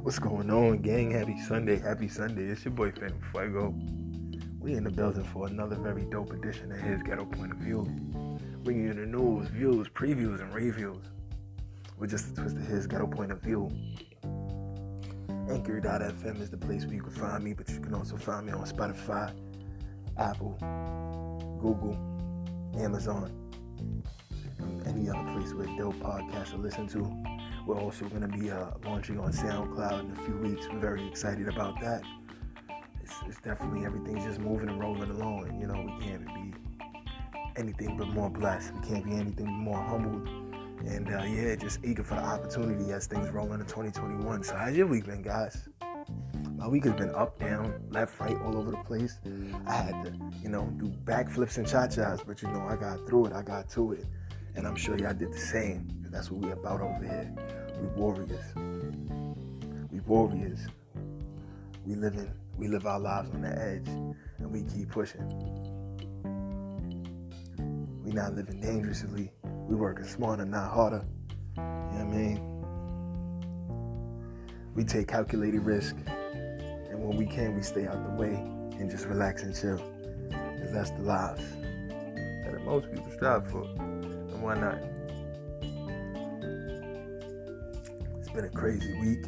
What's going on, gang? Happy Sunday. It's your boy Phantm Phuego. We in the building for another very dope edition of his Ghetto Point of View. Bringing you the news, views, previews, and reviews with just a twist of his Ghetto Point of View. Anchor.fm is the place where you can find me, but you can also find me on Spotify, Apple, Google, Amazon, and any other place where dope podcasts are listened to. We're also going to be launching on SoundCloud in a few weeks. We're very excited about that. It's definitely, everything's just moving and rolling along. And, we can't be anything but more blessed. We can't be anything but more humbled. And, just eager for the opportunity as things roll into 2021. So how's your week been, guys? My week has been up, down, left, right, all over the place. I had to, do backflips and cha-chas, but, I got through it. I got to it. And I'm sure y'all did the same. That's what we about over here. We warriors. We live our lives on the edge, and we keep pushing. We not living dangerously. We working smarter, not harder. You know what I mean? We take calculated risk, and when we can, we stay out the way and just relax and chill. Because that's the lives that most people strive for. And why not? It's been a crazy week.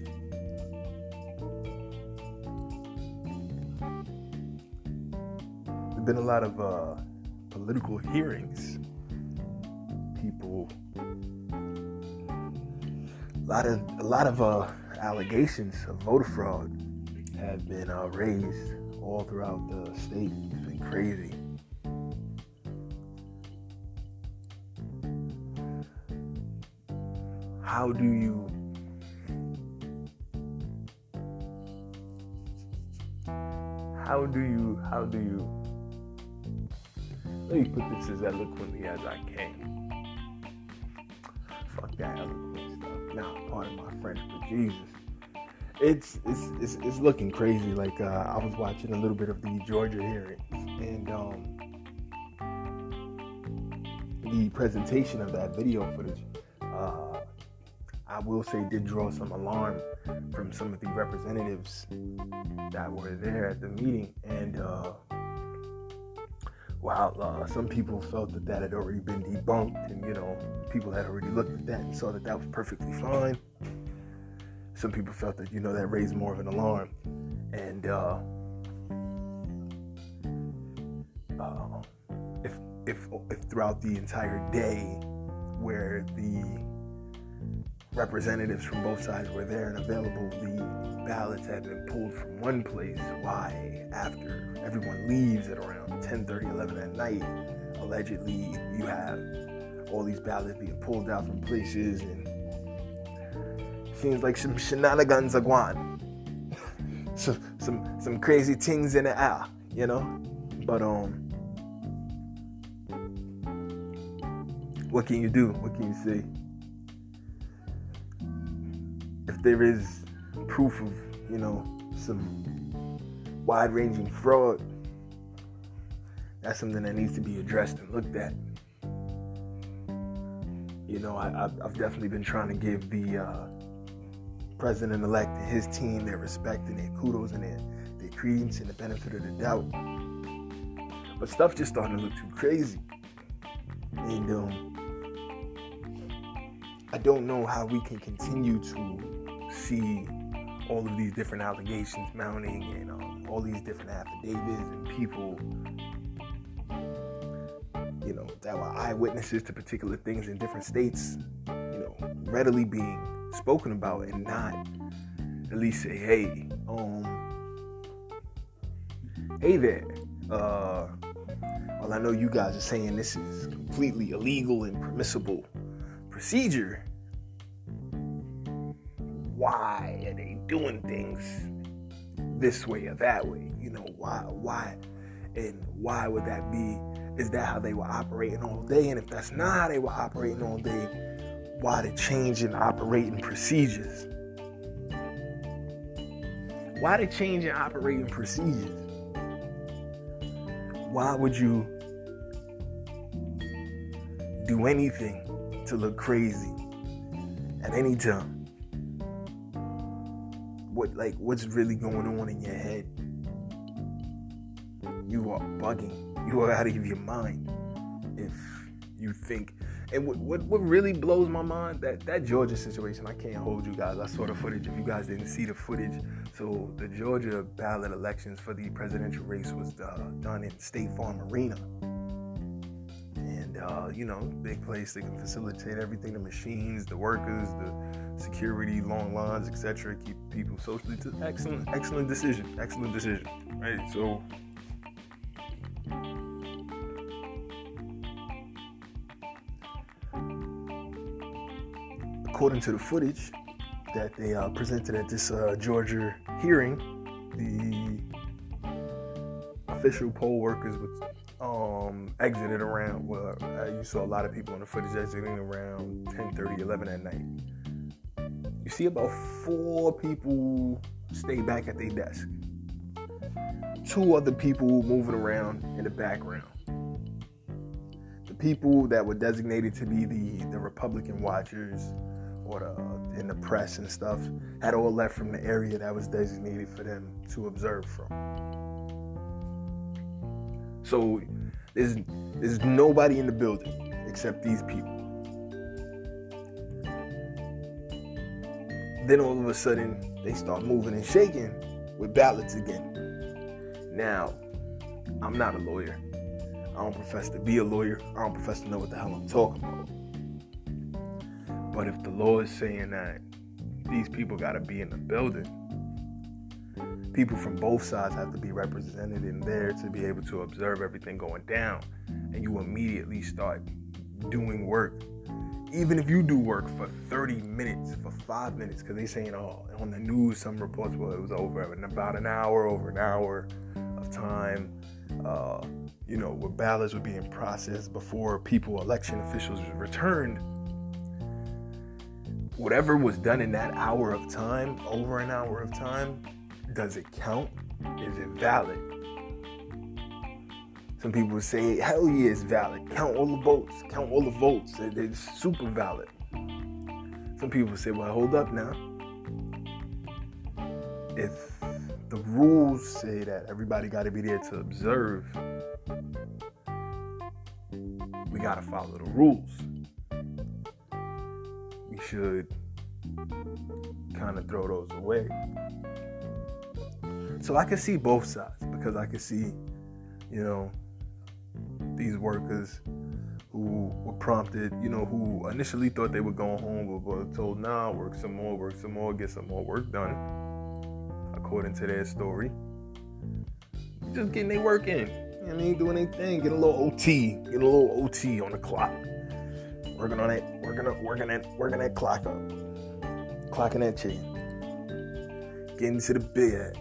There's been a lot of political hearings. A lot of allegations of voter fraud have been raised all throughout the state. It's been crazy. How do you let me put this as eloquently as I can. Fuck that eloquent stuff. Nah, pardon my French, but Jesus. It's looking crazy. Like, I was watching a little bit of the Georgia hearings, and the presentation of that video footage, I will say, did draw some alarm from some of the representatives that were there at the meeting. And while some people felt that had already been debunked, and people had already looked at that and saw that was perfectly fine, some people felt that that raised more of an alarm. And if throughout the entire day, where the representatives from both sides were there and available, the ballots had been pulled from one place, why, after everyone leaves at around 10:30, 11 at night, allegedly you have all these ballots being pulled out from places, and it seems like some shenanigans are going on. some crazy things in the air, but what can you do? What can you say? If there is proof of, some wide-ranging fraud, that's something that needs to be addressed and looked at. I've definitely been trying to give the president-elect and his team their respect and their kudos and their credence and the benefit of the doubt. But stuff just starting to look too crazy. And I don't know how we can continue to see all of these different allegations mounting, and all these different affidavits and people, that were eyewitnesses to particular things in different states, readily being spoken about, and not at least say, hey there, well, I know you guys are saying this is completely illegal and permissible procedure. Why are they doing things this way or that way? Why, and why would that be? Is that how they were operating all day? And if that's not how they were operating all day, why the change in operating procedures? Why the change in operating procedures? Why would you do anything to look crazy at any time. What's really going on in your head? You are bugging. You are out of your mind if you think. And what really blows my mind, that Georgia situation, I can't hold you guys. I saw the footage. If you guys didn't see the footage, so the Georgia ballot elections for the presidential race was done in State Farm Arena. And, big place. They can facilitate everything, the machines, the workers, the security, long lines, etc. Keep people socially. Excellent decision, right? So, according to the footage that they presented at this Georgia hearing, the official poll workers exited around, you saw a lot of people in the footage exiting around 10:30, 11 at night. You see about 4 people stay back at their desk. 2 other people moving around in the background. The people that were designated to be the Republican watchers or in the press and stuff had all left from the area that was designated for them to observe from. So there's nobody in the building except these people. Then all of a sudden they start moving and shaking with ballots again. Now, I'm not a lawyer. I don't profess to be a lawyer. I don't profess to know what the hell I'm talking about. But if the law is saying that these people got to be in the building, people from both sides have to be represented in there to be able to observe everything going down. And you immediately start doing work. Even if you do work for 30 minutes, for 5 minutes, because they saying, on the news, some reports, it was over in about an hour of time, where ballots were being processed before election officials returned. Whatever was done in that hour of time, over an hour of time, does it count? Is it valid? Some people would say, hell yeah, it's valid. Count all the votes. It's super valid. Some people say, well, hold up now. If the rules say that everybody got to be there to observe, we got to follow the rules. We should kind of throw those away. So I can see both sides, because I can see, these workers who were prompted, who initially thought they were going home, but were told, nah, work some more, get some more work done, according to their story. Just getting their work in. Doing their thing, get a little OT on the clock. Working that clock up. Clocking that chicken. Getting to the bag.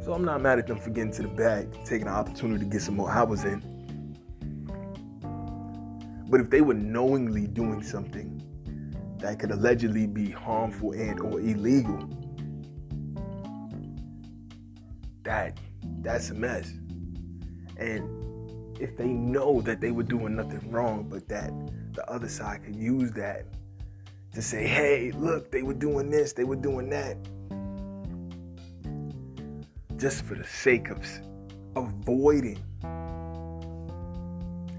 So I'm not mad at them for getting to the bag, taking the opportunity to get some more hours in. But if they were knowingly doing something that could allegedly be harmful and or illegal, that's a mess. And if they know that they were doing nothing wrong, but that the other side could use that to say, hey, look, they were doing this, they were doing that, just for the sake of avoiding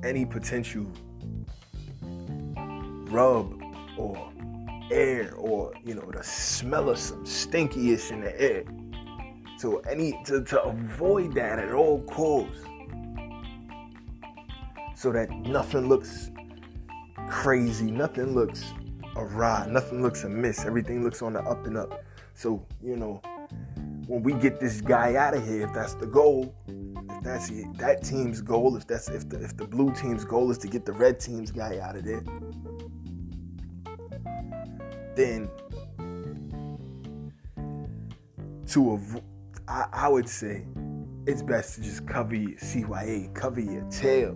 any potential rub or air or, the smell of some stinky-ish in the air. So to avoid that at all costs, so that nothing looks crazy, nothing looks awry, nothing looks amiss, everything looks on the up and up. So, when we get this guy out of here, if that's the goal, if that's that team's goal, if the blue team's goal is to get the red team's guy out of there, then I would say it's best to just cover your CYA, cover your tail,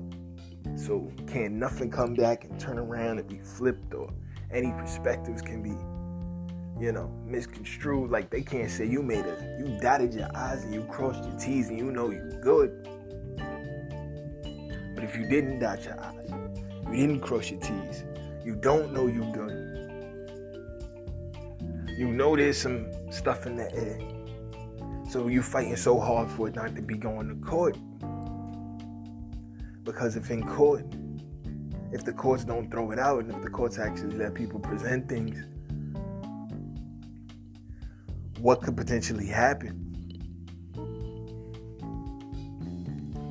so can't nothing come back and turn around and be flipped, or any perspectives can be misconstrued. Like, they can't say you dotted your I's and you crossed your T's and you good. But if you didn't dot your I's, you didn't cross your T's, you don't know you good. You know there's some stuff in the air. So you fighting so hard for it not to be going to court. Because if in court, if the courts don't throw it out, and if the courts actually let people present things, what could potentially happen?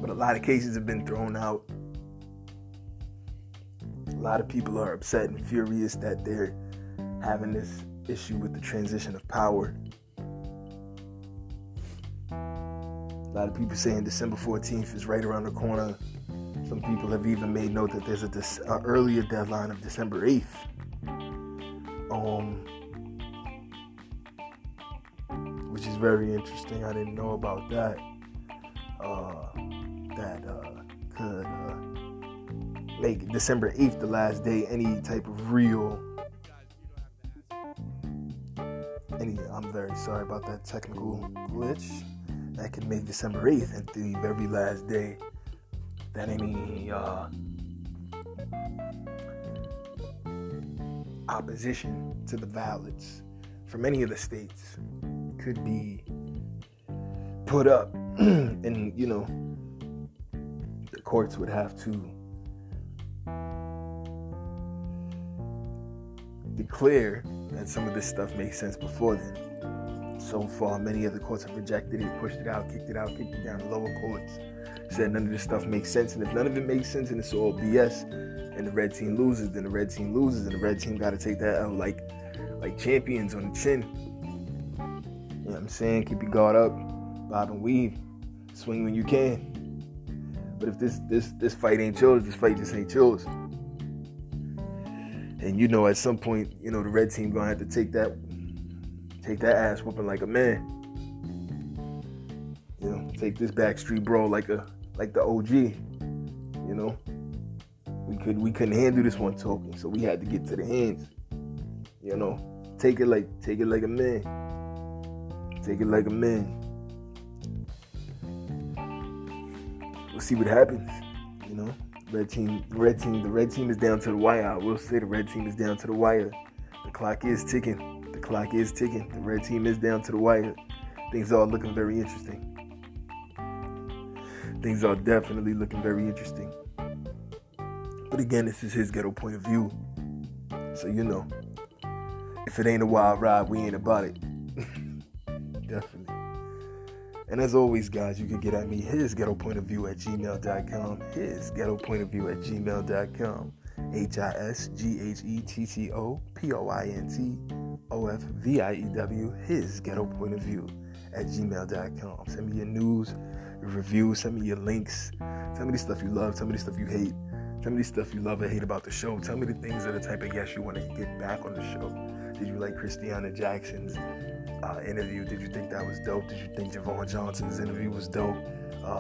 But a lot of cases have been thrown out. A lot of people are upset and furious that they're having this issue with the transition of power. A lot of people saying December 14th is right around the corner. Some people have even made note that there's an earlier deadline of December 8th. Which is very interesting. I didn't know about that. Could make December 8th the last day any type of real. I'm very sorry about that technical glitch. That could make December 8th into the very last day that any opposition to the ballots from any of the states could be put up. And, the courts would have to declare that some of this stuff makes sense before then. So far, many of the courts have rejected it, pushed it out, kicked it down to lower courts, said none of this stuff makes sense. And if none of it makes sense and it's all BS, and the red team loses, then the red team loses, and the red team got to take that L like champions on the chin. You know what I'm saying? Keep your guard up, bob and weave, swing when you can. But if this fight ain't yours, this fight just ain't yours. And at some point, the red team gonna have to take that ass whooping like a man. Take this backstreet brawl like the OG. We couldn't handle this one talking, so we had to get to the hands. Take it like a man. Take it like a man. We'll see what happens. The red team is down to the wire. I will say the red team is down to the wire. The clock is ticking. The red team is down to the wire. Things are looking very interesting. Things are definitely looking very interesting. But again, this is his ghetto point of view. So if it ain't a wild ride, we ain't about it. Definitely. And as always, guys, you can get at me, hisghettopointofview@gmail.com. Hisghettopointofview@gmail.com. HISGHETTOPOINTOFVIEW. Hisghettopointofview@gmail.com. Send me your news, your reviews, send me your links. Tell me the stuff you love, tell me the stuff you hate. Tell me the stuff you love or hate about the show. Tell me the things that are the type of guests you want to get back on the show. Did you like Christiana Jackson's interview? Did you think that was dope? Did you think Javon Johnson's interview was dope?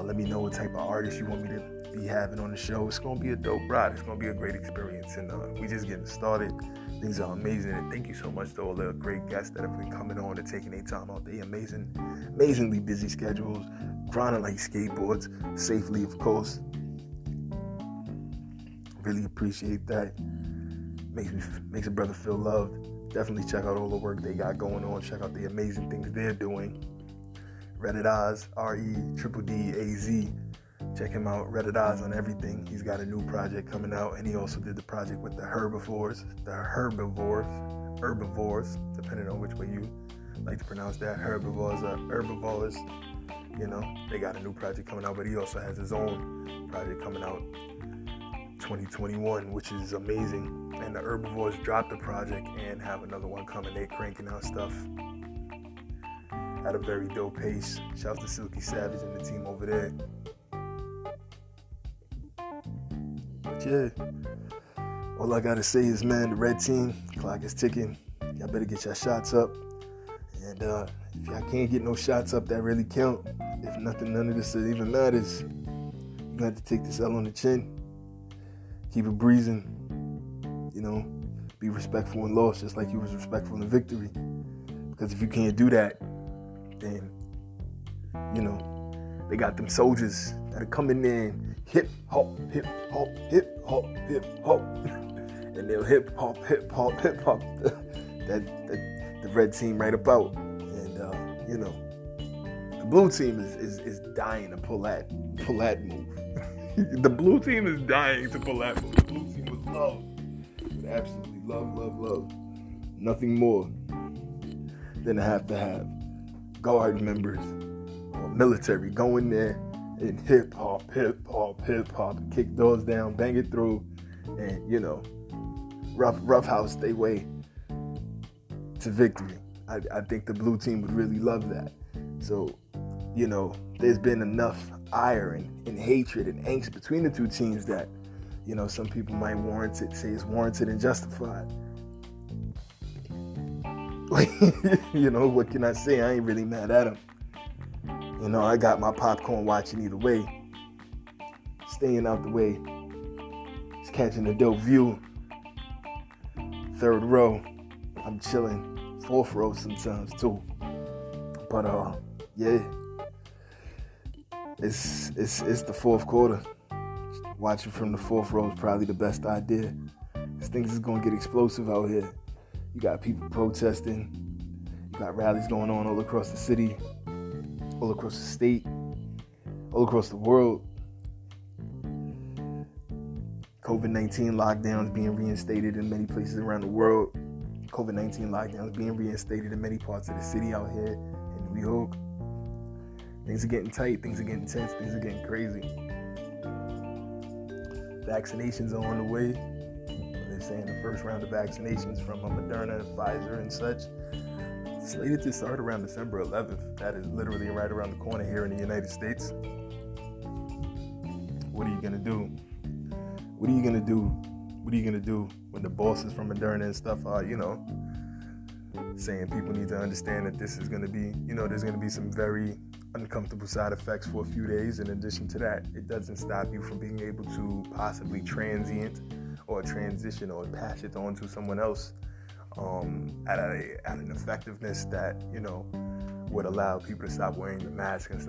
Let me know what type of artists you want me to be having on the show. It's going to be a dope ride. It's going to be a great experience. And we just getting started. Things are amazing. And thank you so much to all the great guests that have been coming on and taking their time out there. Amazingly busy schedules. Grinding like skateboards. Safely, of course. Really appreciate that. Makes a brother feel loved. Definitely check out all the work they got going on. Check out the amazing things they're doing. Reddit Oz, REDDAZ. Check him out, Reddit Oz on everything. He's got a new project coming out, and he also did the project with the herbivores, depending on which way you like to pronounce that. Herbivores. They got a new project coming out, but he also has his own project coming out 2021, which is amazing. And the Herbivores dropped the project and have another one coming. They're cranking out stuff at a very dope pace. Shouts to Silky Savage and the team over there. But yeah, all I gotta say is, man, the red team, clock is ticking. Y'all better get your shots up. And if y'all can't get no shots up that really count, if nothing, none of this even matters. You're gonna have to take this L on the chin. Keep it breezing. Be respectful in loss just like you was respectful in victory. Because if you can't do that, then, they got them soldiers that are coming in, hip hop, hip hop, hip hop, hip hop. And they'll hip hop. The the red team right about. And, the blue team is dying to pull that move. The blue team is dying to pull that move. The blue team would love, absolutely love, nothing more than to have guard members or military go in there and hip hop, and kick doors down, bang it through, and roughhouse their way to victory. I think the blue team would really love that. So, there's been enough ire and hatred and angst between the two teams that, some people might say it's warranted and justified. What can I say? I ain't really mad at them. I got my popcorn watching either way. Staying out the way. Just catching a dope view. Third row. I'm chilling. Fourth row sometimes too. But yeah. It's the fourth quarter. Watching from the fourth row is probably the best idea. These things is gonna get explosive out here. You got people protesting. You got rallies going on all across the city, all across the state, all across the world. COVID-19 lockdowns being reinstated in many places around the world. COVID-19 lockdowns being reinstated in many parts of the city out here in New York. Things are getting tight, things are getting tense, things are getting crazy. Vaccinations are on the way. They're saying the first round of vaccinations from Moderna and Pfizer and such slated to start around December 11th. That is literally right around the corner here in the United States. What are you gonna do? What are you gonna do when the bosses from Moderna and stuff are, saying people need to understand that this is gonna be, there's gonna be some very uncomfortable side effects for a few days. In addition to that, it doesn't stop you from being able to possibly transient or transition or pass it on to someone else at an effectiveness that would allow people to stop wearing the mask and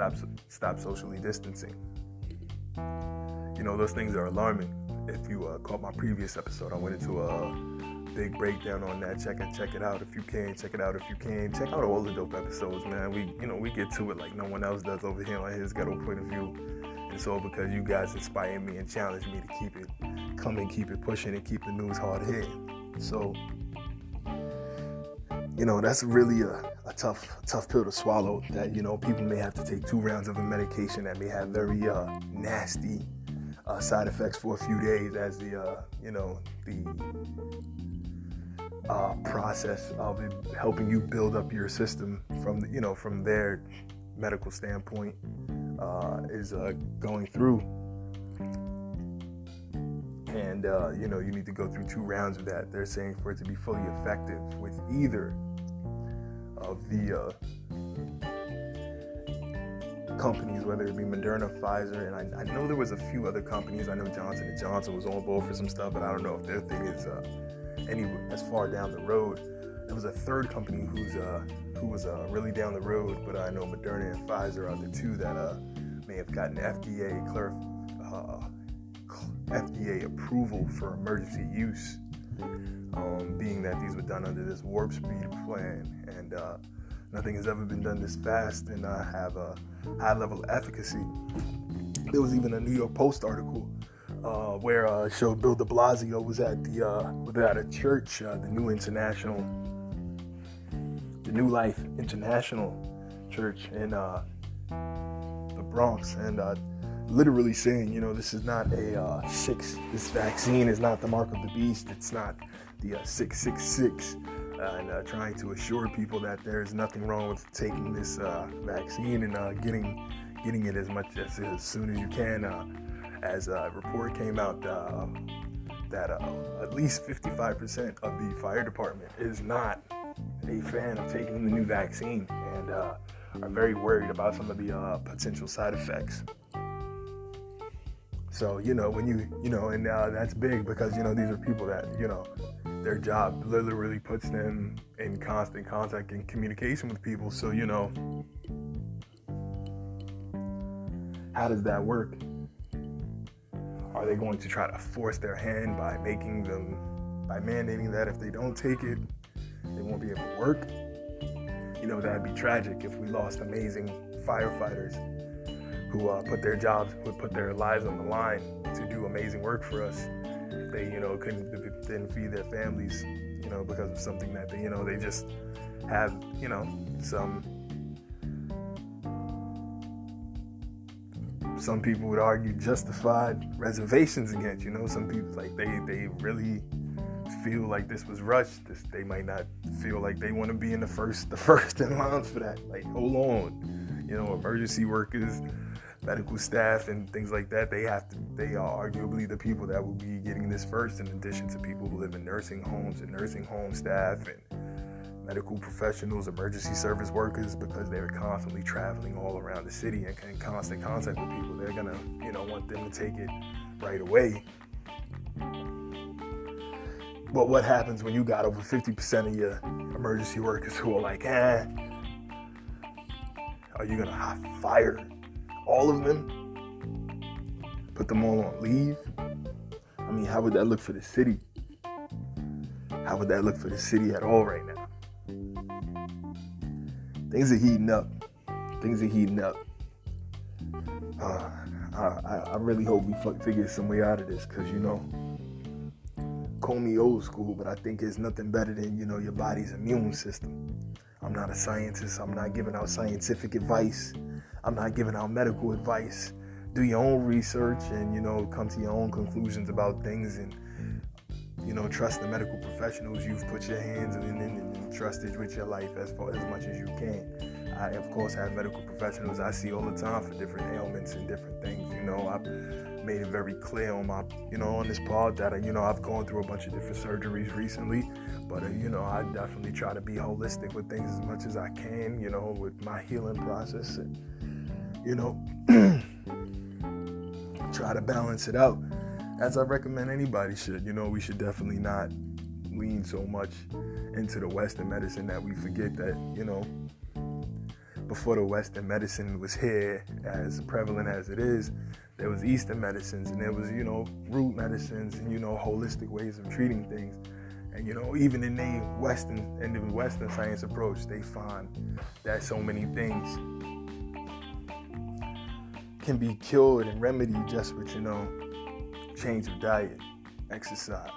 stop socially distancing. Those things are alarming. If you caught my previous episode, I went into a big breakdown on that. Check it out if you can. Check it out if you can. Check out all the dope episodes, man. We get to it like no one else does over here on his Ghetto point of view. And it's all because you guys inspire me and challenge me to keep it pushing and keep the news hard hitting. So, that's really a tough pill to swallow, that, people may have to take 2 rounds of a medication that may have very nasty side effects for a few days as the process of it helping you build up your system from their medical standpoint is going through. And, you need to go through 2 rounds of that. They're saying for it to be fully effective with either of the companies, whether it be Moderna, Pfizer, and I know there was a few other companies. I know Johnson & Johnson was on board for some stuff, but I don't know if their thing is as far down the road. There was a third company who was really down the road, but I know Moderna and Pfizer out there too that may have gotten FDA approval for emergency use, being that these were done under this warp speed plan, and nothing has ever been done this fast and have a high level of efficacy. There was even a New York Post article where it showed Bill de Blasio was at a church, the New Life International Church in the Bronx, and literally saying, this is not this vaccine is not the mark of the beast. It's not the 666. And trying to assure people that there is nothing wrong with taking this vaccine and getting it as soon as you can. As a report came out that at least 55% of the fire department is not a fan of taking the new vaccine and are very worried about some of the potential side effects. So, when and that's big because, these are people that, their job literally puts them in constant contact and communication with people. So, how does that work? Are they going to try to force their hand by mandating that if they don't take it, they won't be able to work? that'd be tragic if we lost amazing firefighters who put their lives on the line to do amazing work for us. If they, didn't feed their families, because of something that they just have, some people would argue justified reservations against, some people, like, they really feel like this was rushed. They might not feel like they want to be in the first in line for that. Like, hold on, emergency workers, medical staff, and things like that. They are arguably the people that will be getting this first, in addition to people who live in nursing homes and nursing home staff and medical professionals, emergency service workers, because they're constantly traveling all around the city and in constant contact with people. They're gonna, want them to take it right away. But what happens when you got over 50% of your emergency workers who are like, are you gonna fire all of them? Put them all on leave? I mean, how would that look for the city? How would that look for the city at all right now? Things are heating up. I really hope we figure some way out of this, because, call me old school, but I think it's nothing better than, your body's immune system. I'm not a scientist. I'm not giving out scientific advice. I'm not giving out medical advice. Do your own research and, come to your own conclusions about things, and, trust the medical professionals you've put your hands in and trusted with your life as much as you can. I, of course, have medical professionals I see all the time for different ailments and different things. I've made it very clear on my, on this pod that, I've gone through a bunch of different surgeries recently, but, I definitely try to be holistic with things as much as I can, with my healing process, and, try to balance it out, as I recommend anybody should. We should definitely not lean so much into the Western medicine that we forget that, before the Western medicine was here, as prevalent as it is, there was Eastern medicines, and there was, root medicines, and, holistic ways of treating things. And, even in the Western science approach, they find that so many things can be cured and remedied just with, change of diet, exercise,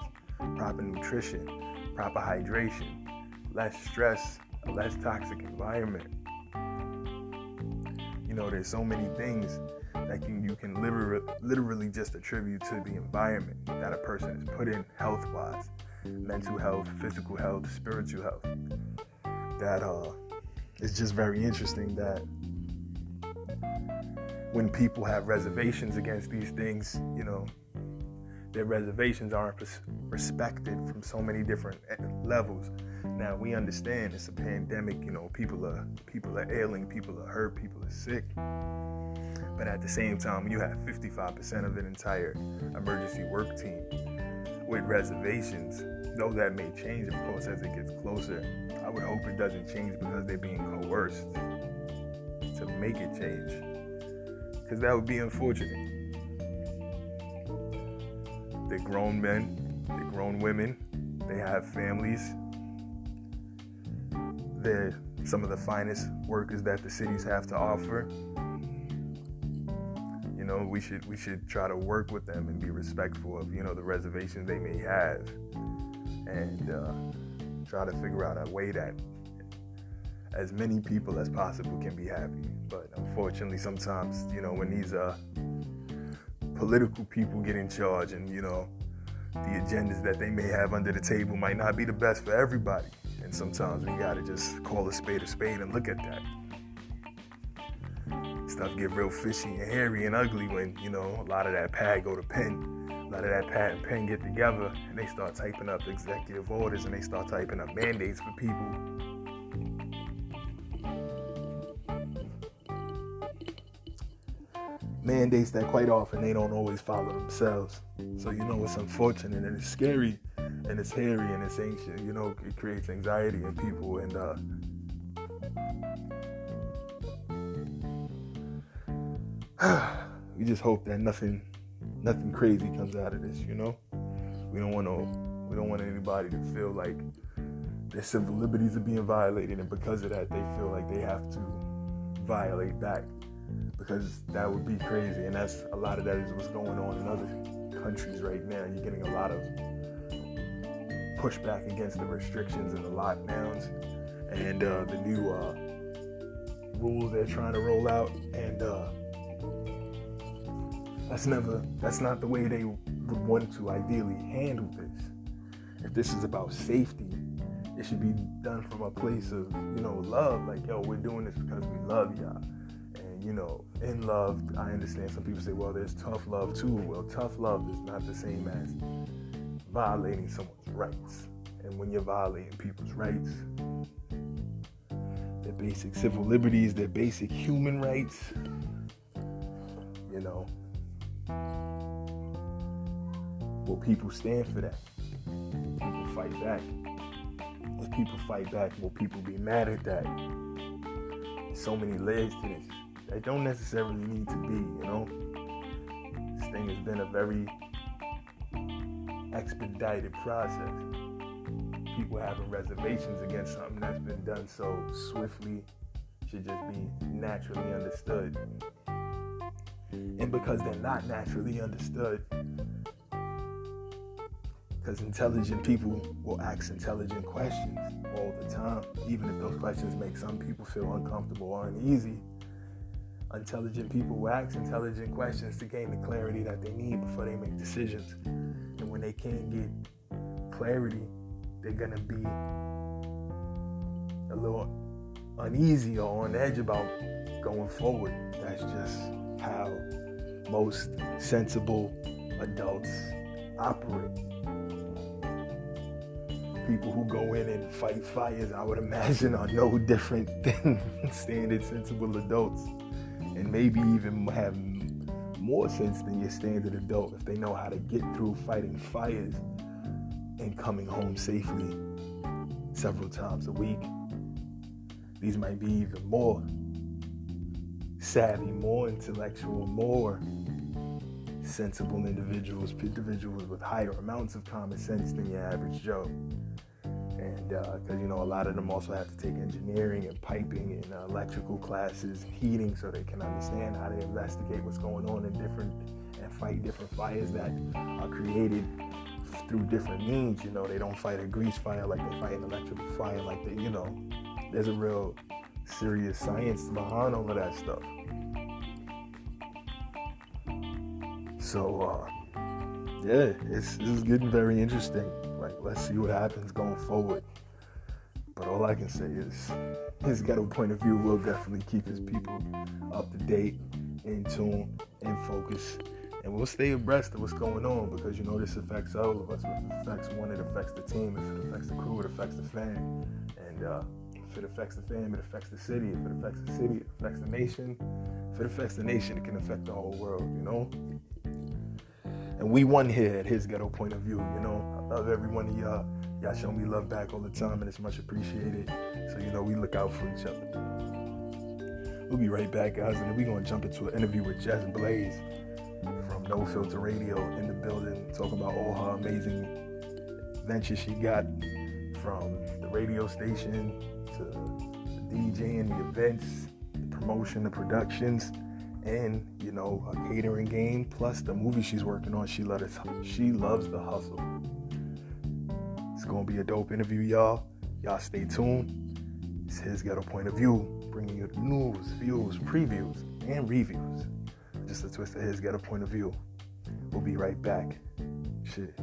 proper nutrition, proper hydration, less stress, a less toxic environment. There's so many things that you can literally just attribute to the environment that a person has put in health-wise, mental health, physical health, spiritual health. That it's just very interesting that when people have reservations against these things, their reservations aren't respected from so many different levels. Now, we understand it's a pandemic, people are ailing, people are hurt, people are sick. But at the same time, you have 55% of an entire emergency work team with reservations. Though that may change, of course, as it gets closer. I would hope it doesn't change because they're being coerced to make it change, because that would be unfortunate. They're grown men, they're grown women, they have families. They're some of the finest workers that the cities have to offer. We should try to work with them and be respectful of, the reservations they may have, and try to figure out a way that as many people as possible can be happy. But unfortunately, sometimes, when these political people get in charge, and, the agendas that they may have under the table might not be the best for everybody. And sometimes we gotta just call a spade and look at that. Stuff get real fishy and hairy and ugly when, a lot of that pad go to pen. A lot of that pad and pen get together, and they start typing up executive orders, and they start typing up mandates for people. Mandates that quite often they don't always follow themselves. So, it's unfortunate, and it's scary, and it's hairy, and it's ancient. It creates anxiety in people, and we just hope that nothing crazy comes out of this. We don't want anybody to feel like their civil liberties are being violated, and because of that, they feel like they have to violate back, because that would be crazy. And that's a lot of that is what's going on in other countries right now. You're getting a lot of pushback against the restrictions and the lockdowns and the new rules they're trying to roll out, and that's not the way they would want to ideally handle this. If this is about safety, it should be done from a place of, love. Like, yo, we're doing this because we love y'all. And, in love, I understand some people say, well, there's tough love too. Well, tough love is not the same as violating someone's rights. And when you're violating people's rights, their basic civil liberties, their basic human rights, will people stand for that? Will people fight back? If people fight back, will people be mad at that? There's so many layers to this. That don't necessarily need to be, This thing has been a very expedited process. People having reservations against something that's been done so swiftly should just be naturally understood. And because they're not naturally understood, because intelligent people will ask intelligent questions all the time, even if those questions make some people feel uncomfortable or uneasy. Intelligent people will ask intelligent questions to gain the clarity that they need before they make decisions. And when they can't get clarity, they're going to be a little uneasy or on edge about going forward. That's just how most sensible adults operate. People who go in and fight fires, I would imagine, are no different than standard sensible adults, and maybe even have more sense than your standard adult if they know how to get through fighting fires and coming home safely several times a week. These might be even more savvy, more intellectual, more sensible individuals with higher amounts of common sense than your average Joe. And because, a lot of them also have to take engineering and piping and electrical classes, heating, so they can understand how to investigate what's going on and fight different fires that are created through different means. They don't fight a grease fire like they fight an electrical fire, like they, there's a real serious science behind all of that stuff. So, this is getting very interesting. Like, let's see what happens going forward. But all I can say is his Ghetto point of view will definitely keep his people up to date, in tune, in focus. And we'll stay abreast of what's going on, because, this affects all of us. If it affects one, it affects the team. If it affects the crew, it affects the fan. And if it affects the fam, it affects the city. If it affects the city, it affects the nation. If it affects the nation, it can affect the whole world, And we won here at his Ghetto point of view, I love every one of y'all. Y'all show me love back all the time, and it's much appreciated. So, we look out for each other. We'll be right back, guys, and then we're going to jump into an interview with Jes Blaze from No Filter Radio in the building, talking about all her amazing ventures she got, from the radio station to the DJing, the events, the promotion, the productions, and, a catering game, plus the movie she's working on. She loves the hustle. It's going to be a dope interview, y'all. Y'all stay tuned. It's his Ghetto point of view, bringing you the news, views, previews, and reviews. Just a twist of his Ghetto point of view. We'll be right back. Shit.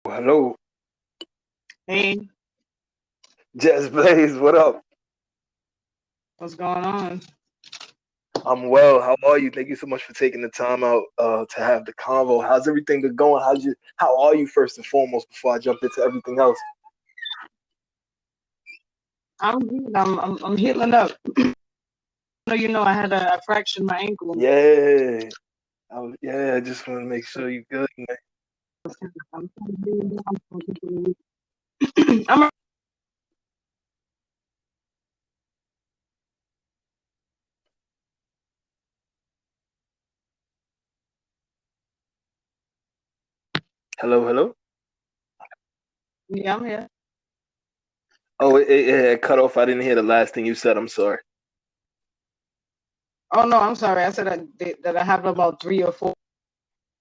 Hello. Hey, Jes Blaze, what up? what's going on? I'm well. How are you? Thank you so much for taking the time out to have the convo. How's everything been going? How are you first and foremost before I jump into everything else? I'm good. I'm healing up. I had I fractured my ankle. Yeah. I just want to make sure you're good, man. I'm healing down for a couple of weeks. I'm Hello, hello. yeah, I'm here. Oh, it cut off. I didn't hear the last thing you said. I'm sorry. Oh no, I'm sorry. I said that I have about 3 or 4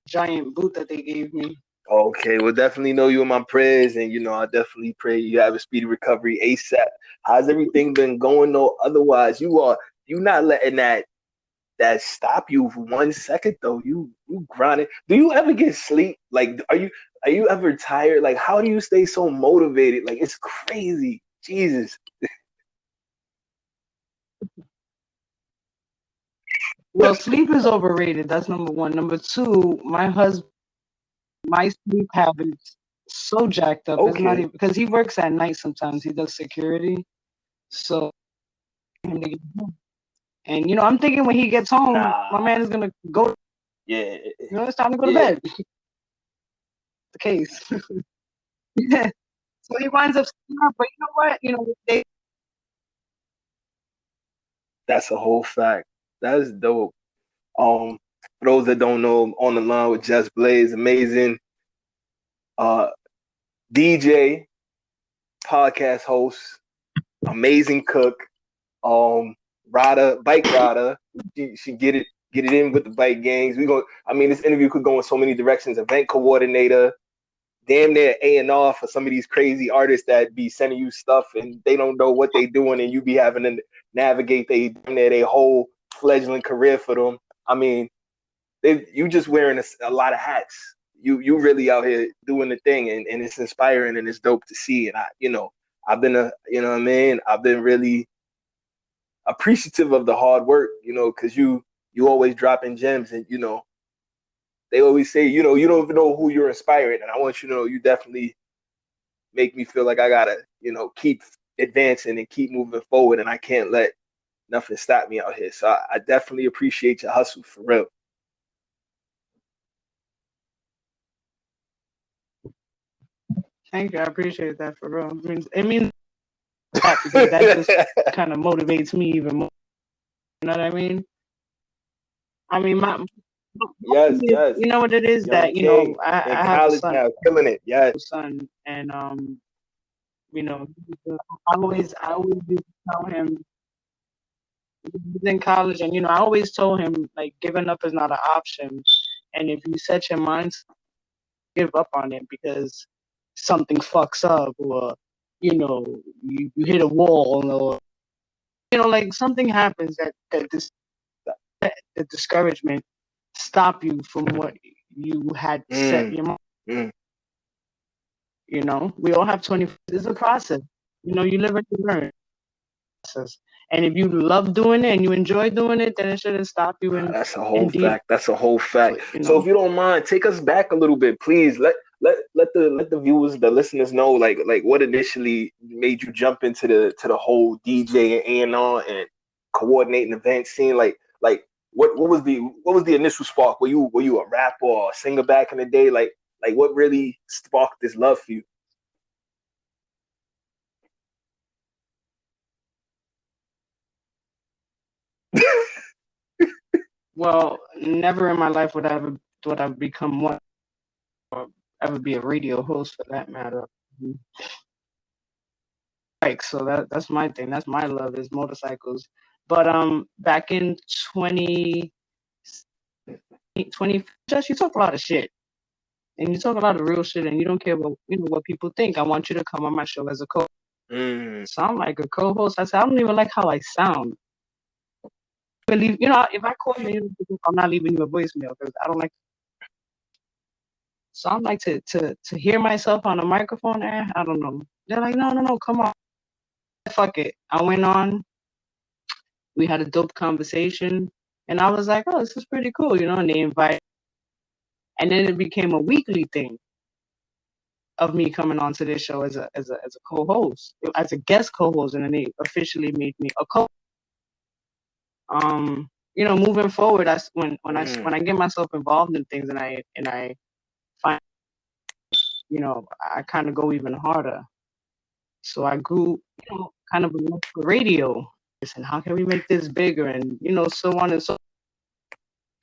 giant boot that they gave me. Okay, well, definitely know you in my prayers, and I definitely pray you have a speedy recovery ASAP. How's everything been going though? Otherwise, you not letting that stop you for 1 second though. You grinding. Do you ever get sleep? Like, are you ever tired? Like, how do you stay so motivated? Like, it's crazy. Jesus. Well, sleep is overrated. That's number one. Number two, my sleep habits so jacked up. It's not Okay. even because he works at night sometimes. He does security. So him to get home. And I'm thinking when he gets home, my Nah. man is gonna go. Yeah. It's time to go to Yeah. bed. The case. So he winds up staying up. But you know what? That's a whole fact. That's dope. For those that don't know, I'm on the line with Jes Blaze, amazing uh DJ, podcast host, amazing cook, bike rider. She get it in with the bike gangs. This interview could go in so many directions. Event coordinator, damn near A&R for some of these crazy artists that be sending you stuff and they don't know what they doing and you be having to navigate they whole fledgling career for them. I mean, you just wearing a lot of hats. You really out here doing the thing, and it's inspiring and it's dope to see. And I've been what I mean, I've been really appreciative of the hard work, because you always dropping gems, and they always say, you don't even know who you're inspiring, and I want you to know you definitely make me feel like I gotta, keep advancing and keep moving forward, and I can't let nothing stop me out here. So I definitely appreciate your hustle for real. Thank you. I appreciate that for real. It means a lot because that just kind of motivates me even more. You know what I mean? I mean, Yes, yes. you know what it is Young that King in I have a college son, now, killing it. Yes. and you know, I always used to tell him he's in college, and I always told him like giving up is not an option, and if you set your mind to give up on it because something fucks up or you hit a wall or like something happens that the discouragement stop you from what you had set Mm, your mind. mm. We all have 20. It's a process. You live and you learn. Process. And if you love doing it and you enjoy doing it, then it shouldn't stop you Nah, in that's a whole in deed. fact. That's a whole fact. But So if you don't mind, take us back a little bit, please. Let the viewers, the listeners know, like what initially made you jump into the whole DJ and A&R and coordinating events scene. Like what was the initial spark? Were you a rapper or a singer back in the day? Like what really sparked this love for you? well, never in my life would I become one or ever be a radio host for that matter. Like so that's my thing. That's my love is motorcycles. But back in 2020, just you talk a lot of shit. And you talk a lot of real shit and you don't care what people think. I want you to come on my show as a co Mm, sound like a co-host. I said, I don't even like how I sound. Believe if I call you, I'm not leaving you a voicemail because I don't like. So I'm like to hear myself on a microphone. I don't know. They're like, no, no, no, come on, fuck it. I went on. We had a dope conversation, and I was like, oh, this is pretty cool, And they invited, and then it became a weekly thing. of me coming onto this show as a co-host, as a guest co-host, and then they officially made me a co. Moving forward, when I get myself involved in things and I find, I kind of go even harder. So I grew, kind of a love for radio. And how can we make this bigger, and so on and so.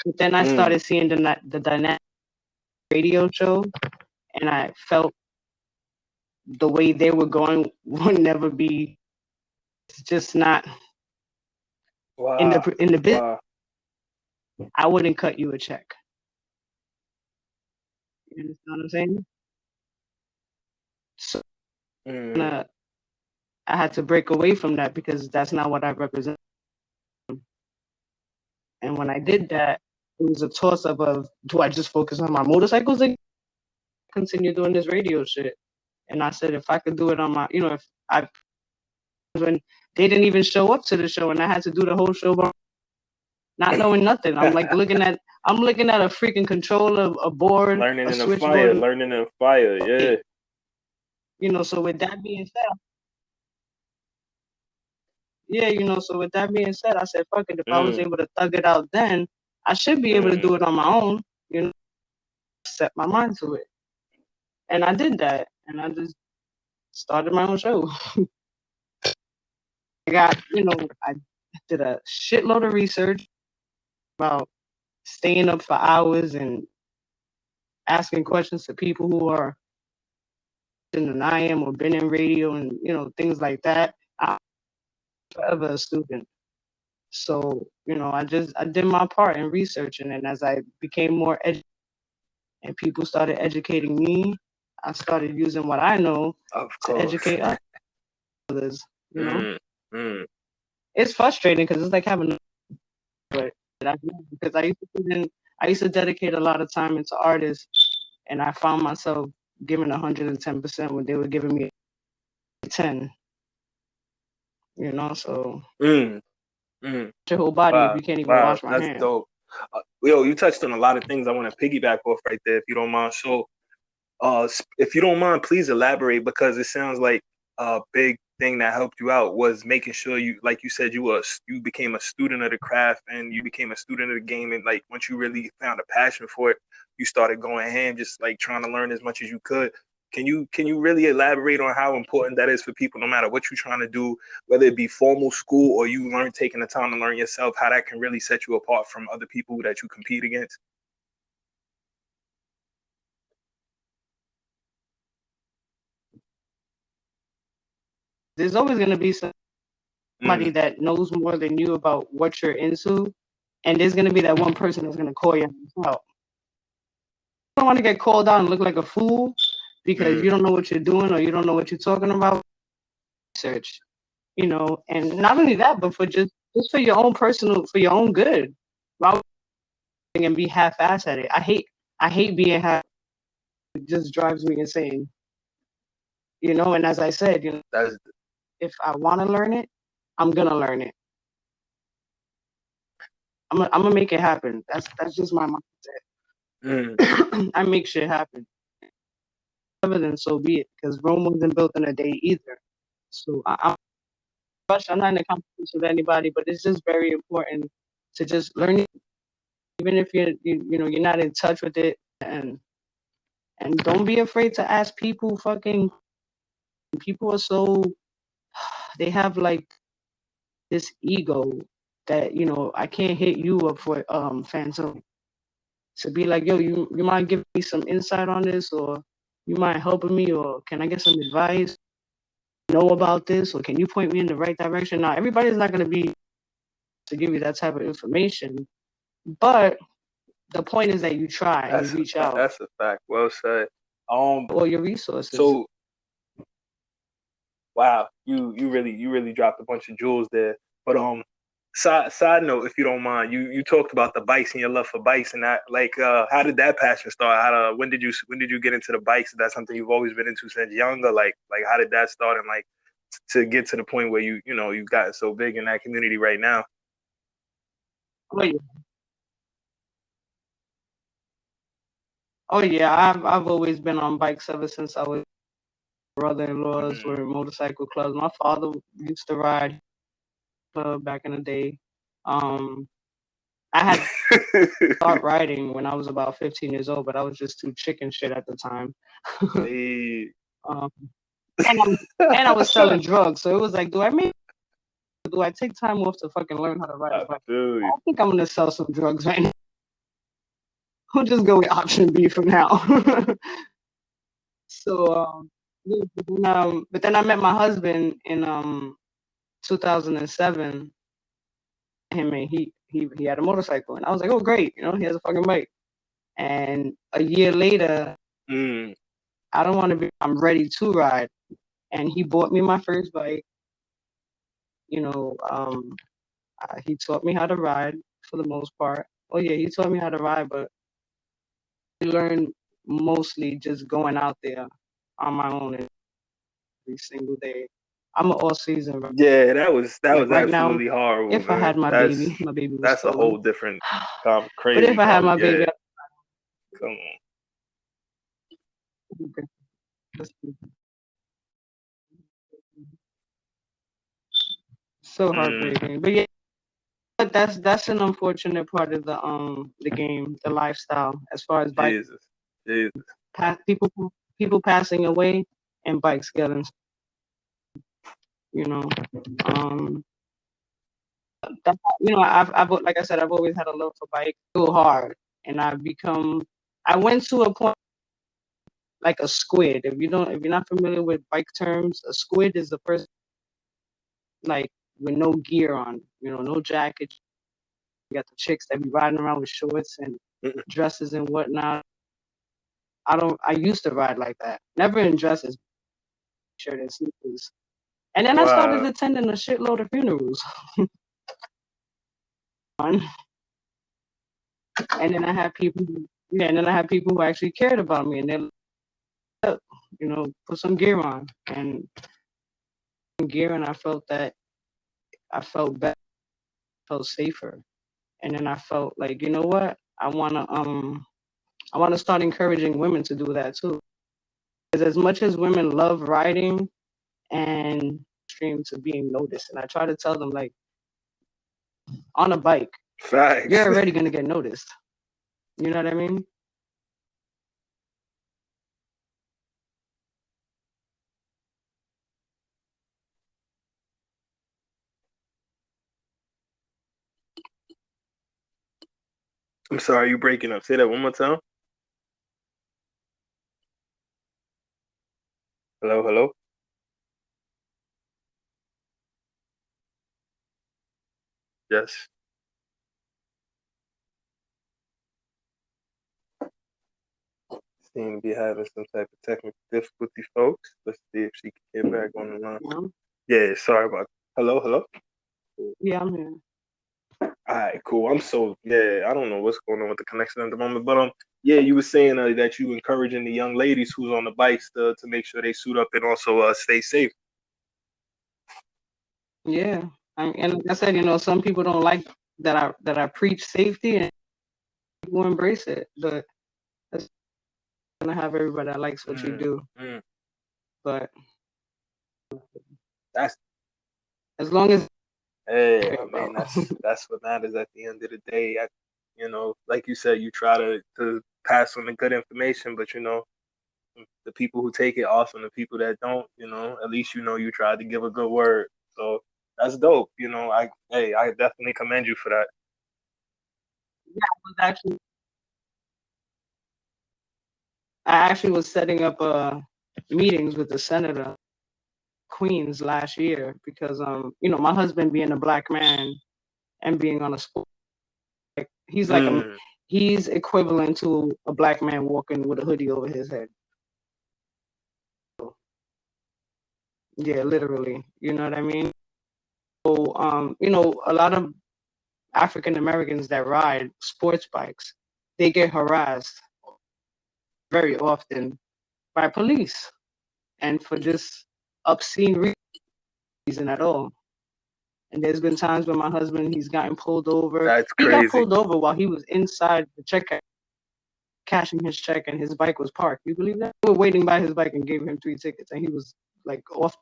But then I started seeing the dynamic radio show, and I felt the way they were going would never be. It's just not in the business. Wow. I wouldn't cut you a check. You understand what I'm saying? So I had to break away from that because that's not what I represent. And when I did that, it was a toss up of, do I just focus on my motorcycles and continue doing this radio shit? And I said, if I could do it on my, if I, when they didn't even show up to the show and I had to do the whole show by not knowing nothing. I'm like looking at a freaking controller, a board, learning a in the switchboard. fire, yeah. So with that being said, so with that being said, I said, fuck it. If I was able to thug it out then, I should be able to do it on my own, set my mind to it. And I did that. And I just started my own show. I did a shitload of research about staying up for hours and asking questions to people who are than I am or been in radio and things like that. I'm forever a student. So, I did my part in researching, and as I became more educated and people started educating me, I started using what I know to educate others. It's frustrating because it's like having, but because I used to dedicate a lot of time into artists, and I found myself giving 110% when they were giving me 10. So your whole body if you can't even wash my hands. That's dope. Yo, you touched on a lot of things I want to piggyback off right there, if you don't mind. So, if you don't mind, please elaborate, because it sounds like a big thing that helped you out was making sure you, like you said, you became a student of the craft and you became a student of the game. And like once you really found a passion for it, you started going ham, just like trying to learn as much as you could. Can you really elaborate on how important that is for people, no matter what you're trying to do, whether it be formal school or you learn taking the time to learn yourself, how that can really set you apart from other people that you compete against? There's always going to be somebody that knows more than you about what you're into, and there's going to be that one person that's going to call you out. You don't want to get called out and look like a fool because you don't know what you're doing or you don't know what you're talking about. Research, and not only that, but for just for your own personal, for your own good. And be half-assed at it. I hate being half. It just drives me insane. And as I said, if I want to learn it, I'm gonna learn it. I'm gonna make it happen. That's just my mindset. I make shit happen. Other than so be it, because Rome wasn't built in a day either. So I'm not in a competition with anybody, but it's just very important to just learn it, even if you're not in touch with it, and don't be afraid to ask people. People are so, they have like this ego that I can't hit you up for Phantm to be like, yo, you mind giving me some insight on this, or you mind helping me, or can I get some advice? Know about this, or can you point me in the right direction? Now, everybody's not going to be to give you that type of information, but the point is that you try and you reach out. That's a fact. Well said. All your resources. So, wow, you really dropped a bunch of jewels there. But side note, if you don't mind, you talked about the bikes and your love for bikes, and that, like, how did that passion start? When did you get into the bikes? Is that something you've always been into since younger? Like how did that start, and like to get to the point where you've gotten so big in that community right now? Oh yeah, I've always been on bikes ever since I was. Brother-in-laws were in motorcycle clubs. My father used to ride club back in the day. Um, I had start riding when I was about 15 years old, but I was just too chicken shit at the time. Hey. um, and I was selling drugs, so it was like, do I take time off to fucking learn how to ride a I bike? feel I you. think I'm gonna sell some drugs right now. We'll just go with option B for now. So yeah, but then I met my husband in 2007. Him and he had a motorcycle, and I was like, oh great, he has a fucking bike. And a year later, Mm. I don't want to be. I'm ready to ride, and he bought me my first bike. You know, he taught me how to ride for the most part. Oh yeah, he taught me how to ride, but I learned mostly just going out there on my own every single day. I'm an all season rider. Yeah, that was Like right now, absolutely horrible, if I man. had my baby was That's a whole stolen. different But if crazy I had conversation. my baby, Yeah, come on. so Mm. heartbreaking. But yeah, but that's an unfortunate part of the game, the lifestyle, as far as bike Jesus, Jesus. people passing away and bikes getting, you know, um, that, I've like I said, I've always had a love for bikes so hard, and I went to a point like a squid. If you're not familiar with bike terms, a squid is a person like with no gear on, no jacket. You got the chicks that be riding around with shorts and Mm-mm. dresses and whatnot. I used to ride like that. Never in dresses, shirt and sneakers. And then I started Wow. attending a shitload of funerals. And then I had people, yeah, and then I had people who actually cared about me, and they, put some gear on and gear, and I felt better, felt safer, and then I felt like, you know what, I wanna start encouraging women to do that too, because as much as women love riding and stream to being noticed, and I try to tell them like on a bike, you're Facts. already gonna get noticed. You know what I mean? I'm sorry, you breaking up. Say that one more time. Hello, hello. Yes. Seem to be having some type of technical difficulty, folks. Let's see if she can get back on the line. Yeah, sorry about that. Hello, hello. Yeah, I'm here. All right, cool. Yeah, I don't know what's going on with the connection at the moment, but yeah, you were saying that you encouraging the young ladies who's on the bikes to make sure they suit up and also stay safe. Yeah, and like I said, some people don't like that I preach safety, and people embrace it. But that's gonna have everybody that likes what you do. Mm. But That's as long as Hey, I mean about. that's what matters at the end of the day. Like you said, you try to pass on the good information, but the people who take it off and the people that don't, at least you tried to give a good word. So that's dope. I definitely commend you for that. was actually I actually was setting up meetings with the senator Queens last year because my husband being a black man and being on a sport, he's like Mm. he's equivalent to a black man walking with a hoodie over his head. Yeah, literally. You know what I mean? So a lot of African Americans that ride sports bikes, they get harassed very often by police and for just obscene reason at all. And there's been times when my husband, he's gotten pulled over. That's He got crazy. pulled over while he was inside the checkout cashing his check and his bike was parked. You believe that? We were waiting by his bike and gave him 3 tickets, and he was like off.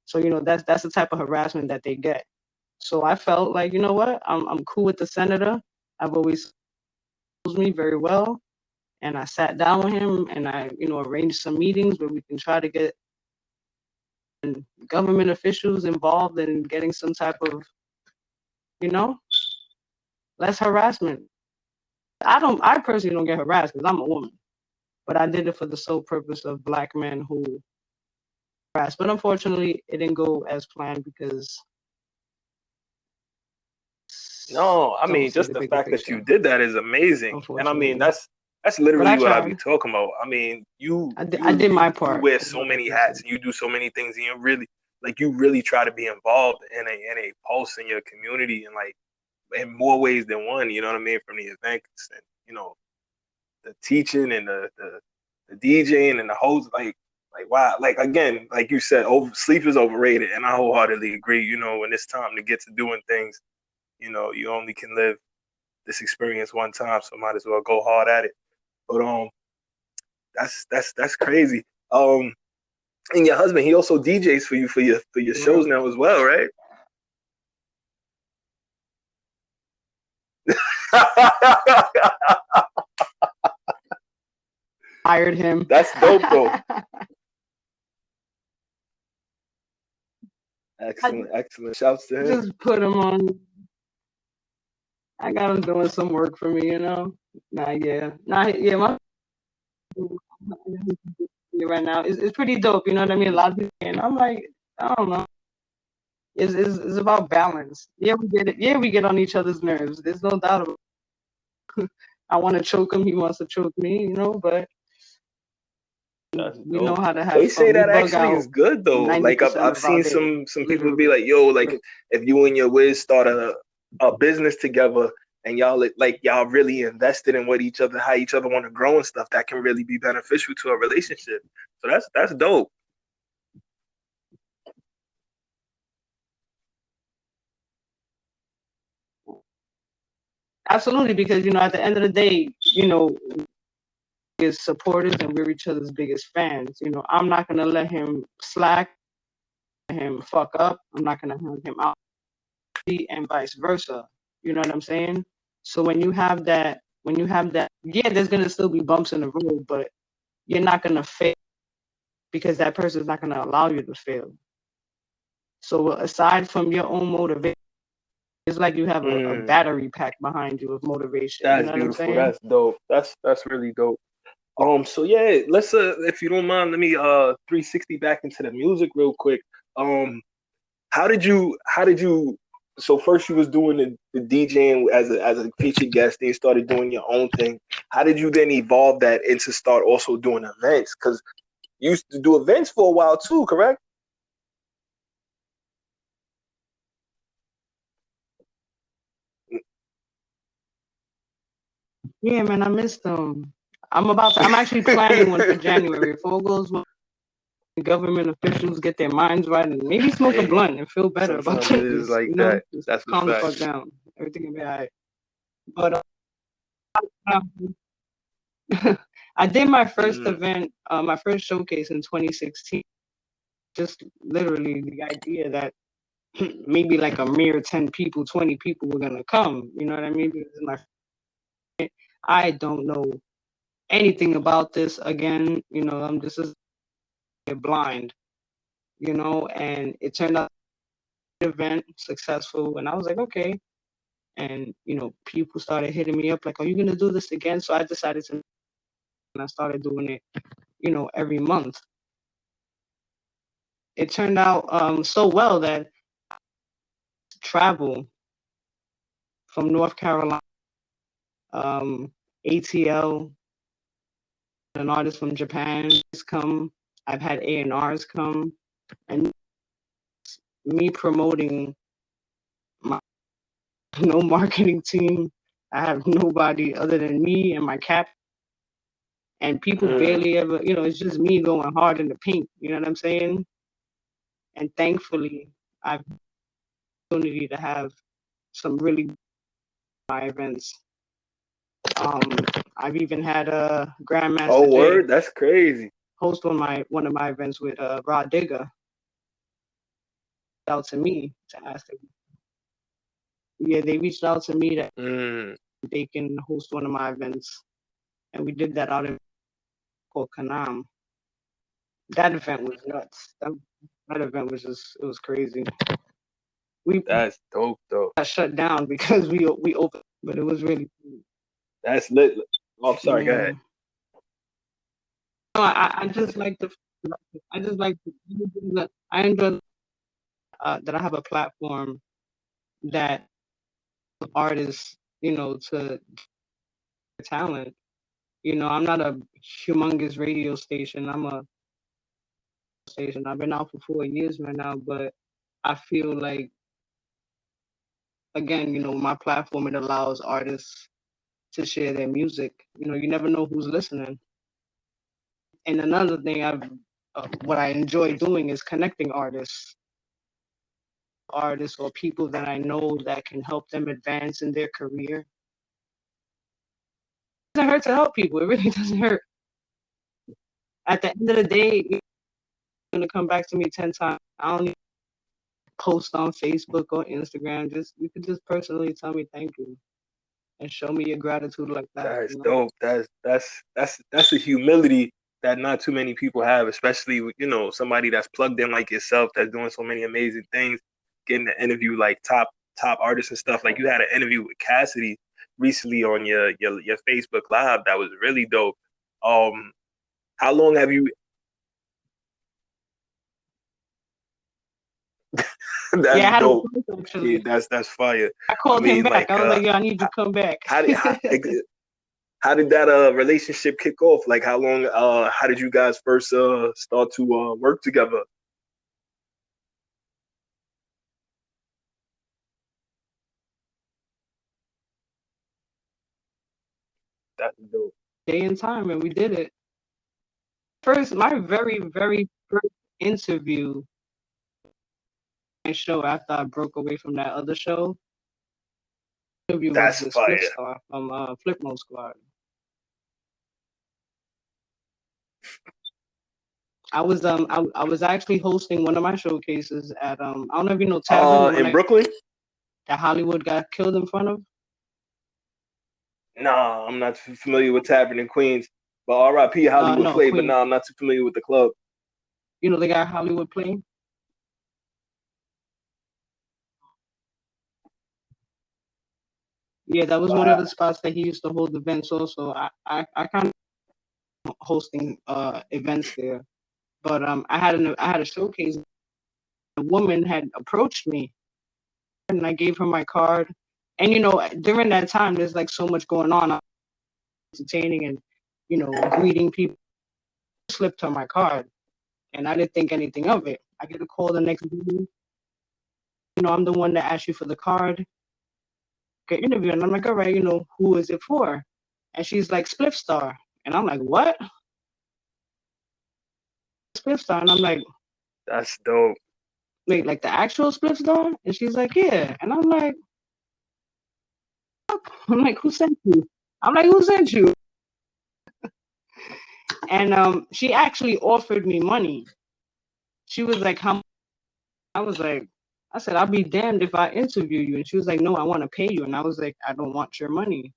So that's the type of harassment that they get. So I felt like, you know what, I'm cool with the senator. I've always knows me very well, and I sat down with him and I arranged some meetings where we can try to get government officials involved in getting some type of less harassment. I personally don't get harassed because I'm a woman, but I did it for the sole purpose of Black men who harass. But unfortunately, it didn't go as planned because No, I don't mean, see just the the bigger fact that picture, you did that is amazing. And I mean, unfortunately. that's But I literally what I be tried. talking about. I mean, you I you did my you you part, wear is so what I many can say. hats and you do so many things, and you really try to be involved in a pulse in your community, and like in more ways than one. You know what I mean? From the events and the teaching and the DJing and the host, like wow, like again, like you said, sleep is overrated, and I wholeheartedly agree. When it's time to get to doing things, you only can live this experience one time, so might as well go hard at it. But that's crazy. And your husband, he also DJs for you for your shows now as well, right? Hired him. That's dope, though. Excellent. Shouts to him. Just put him on. I got him doing some work for me, Nah, yeah. My right now it's pretty dope. You know what I mean? A lot of people, and I'm like, I don't know. It's about balance. Yeah, we get it. Yeah, we get on each other's nerves. There's no doubt about it. I want to choke him. He wants to choke me. But That's we know dope. how to have They say fun. We that bug actually out is good though. Like I've 90% I've of our seen day, some people be literally. like, yo, like if you and your Wiz start a business together and y'all really invested in what each other, how each other want to grow and stuff, that can really be beneficial to a relationship. So that's dope. Absolutely, because at the end of the day, is supporters and we're each other's biggest fans. I'm not gonna let him slack, him fuck up. I'm not gonna hand him out, and vice versa. You know what I'm saying? So when you have that, yeah, there's gonna still be bumps in the road, but you're not gonna fail because that person's not gonna allow you to fail. So aside from your own motivation, it's like you have a battery pack behind you of motivation. You That's know what I'm beautiful. saying? That's dope. That's really dope. So yeah, let's if you don't mind, let me 360 back into the music real quick. How did you so first you was doing the DJing as a featured guest, then you started doing your own thing. How did you then evolve that into start also doing events? Because you used to do events for a while too, correct? Yeah, man, I missed them. I'm actually planning one for January. If all goes well, government officials get their minds right and maybe smoke a Hey, blunt and feel better about sometimes it is changes, like that. just That's a calm the fuck fact. down. Everything will be all right. But I did my first Mm, event, my first showcase in 2016. Just literally the idea that maybe like a mere 10 people, 20 people were gonna come. You know what I mean? Because I don't know anything about this. Again, I'm just blind. And it turned out the event successful, and I was like, okay. And people started hitting me up like, "Are you gonna do this again?" So I decided to, and I started doing it, every month. It turned out so well that travel from North Carolina, um, ATL, an artist from Japan has come. I've had A&Rs come, and me promoting my no marketing team. I have nobody other than me and my cap, and people mm. barely ever, it's just me going hard in the paint. You know what I'm saying? And thankfully, I've had the opportunity to have some really my events. Um, I've even had a Grandmaster Oh, J word, that's crazy. host one of my events with Rod Digger. Out to me to ask them. Yeah, they reached out to me that they can host one of my events, and we did that out in called Kanam. That event was nuts. That event was it was crazy. We That's dope, though. got shut down because we opened, but it was really cool. That's lit. Oh, I'm sorry. Go Yeah. ahead. No, I just like I just like I enjoy that I have a platform that artists, to talent. I'm not a humongous radio station. I'm a station. I've been out for 4 years right now, but I feel like, again, my platform, it allows artists to share their music. You never know who's listening. And another thing what I enjoy doing is connecting artists or people that I know that can help them advance in their career. It doesn't hurt to help people. It really doesn't hurt. At the end of the day, you're going to come back to me 10 times. I don't need to post on Facebook or Instagram. You could just personally tell me thank you and show me your gratitude like that. That's dope. That's a humility that not too many people have, especially with, somebody that's plugged in like yourself, that's doing so many amazing things, getting to interview like top artists and stuff. Like you had an interview with Cassidy recently on your Facebook Live. That was really dope. How long have you? That's dope. Yeah, that's fire. I called him back. I was like, yo, I need you to come back. How did that relationship kick off? Like how long? How did you guys first start to work together? That's dope. Day and time, and we did it. My very, very first interview show after I broke away from that other show. Interview That's was the fire. Split Star from Flip Mode Squad. I was actually hosting one of my showcases at I don't know if you know Tavern in Brooklyn. That Hollywood got killed in front of. Nah, I'm not too familiar with Tavern in Queens, but R.I.P. Hollywood no, Play. Queens. But no, I'm not too familiar with the club. They got Hollywood Play. Yeah, that was one of the spots that he used to hold events. Also, I kind of hosting events there, but I had a showcase. A woman had approached me, and I gave her my card. And during that time, there's like so much going on, entertaining and greeting people. I slipped her my card, and I didn't think anything of it. I get a call the next day. I'm the one that asked you for the card. Get interviewed, and I'm like, all right, who is it for? And she's like, Spliff Star, and I'm like, what? Spliff Star, and I'm like, that's dope. Wait, like the actual Spliff Star? And she's like, yeah, and I'm like, who sent you? I'm like, who sent you? And she actually offered me money. She was like, how much? I said, I'll be damned if I interview you. And she was like, no, I want to pay you. And I was like, I don't want your money.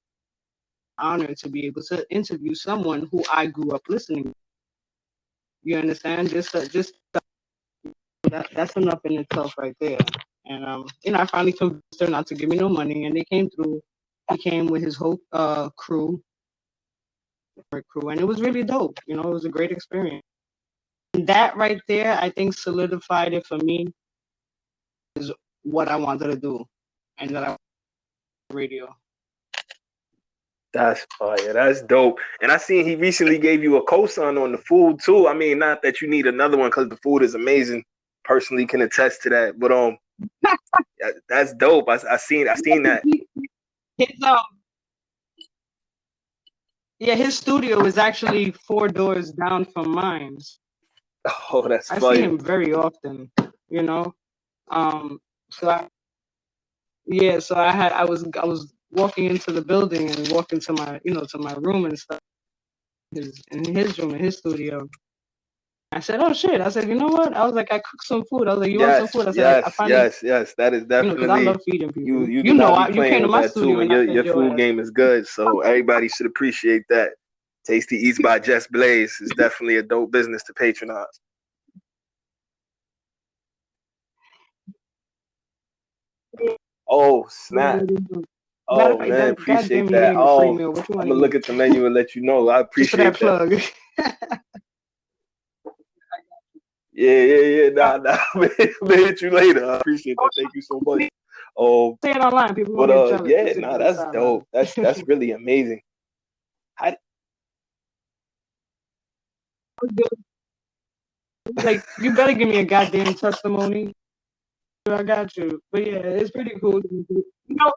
Honored to be able to interview someone who I grew up listening to. You understand? That's enough in itself right there. And I finally convinced her not to give me no money, and they came through. He came with his whole crew, and it was really dope. It was a great experience. And that right there, I think, solidified it for me. Is what I wanted to do, and that I radio. That's fire. That's dope. And I seen he recently gave you a cosign on the food too. I mean, not that you need another one because the food is amazing. Personally, can attest to that. But that's dope. I seen that. His studio is actually 4 doors down from mine. Oh, that's I fire. see him very often. So I was walking into the building and walking to my, to my room and stuff, in his room, in his studio. I said, "Oh shit!" I said, "You know what?" I was like, "I cooked some food." I was like, "You want some food?" I said, I finally, yes. That is because I definitely love feeding people. you do not be You playing came to with my that too, studio and and I your fed your food ass. game is good. So everybody should appreciate that. Tasty Eats by Jes Blaze is definitely a dope business to patronize. Oh snap! Matter Oh of fact, man, that appreciate goddamn, he that. gave me a free Oh, meal. What you want I'm to gonna look eat? at the menu and let you know. I Just for that appreciate that. plug. Yeah. Nah. I'm gonna hit you later. I appreciate that. Thank you so much. Oh, Say it online. People but gonna get jealous. yeah, This is nah, the that's sideline. dope. That's really amazing. How, Like, you better give me a goddamn testimony. I got you. But yeah, it's pretty cool. You know,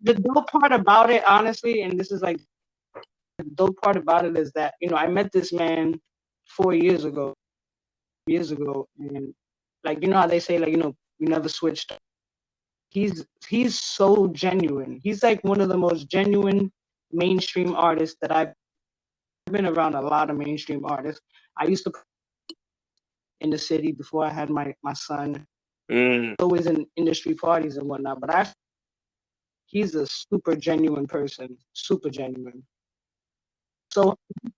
the dope part about it, honestly, and this is like the dope part about it is that, I met this man 4 years ago, and like, how they say, like, we never switched. He's so genuine. He's like one of the most genuine mainstream artists that I've been around. A lot of mainstream artists. I used to in the city before I had my son. Always in industry parties and whatnot, but he's a super genuine person, super genuine. So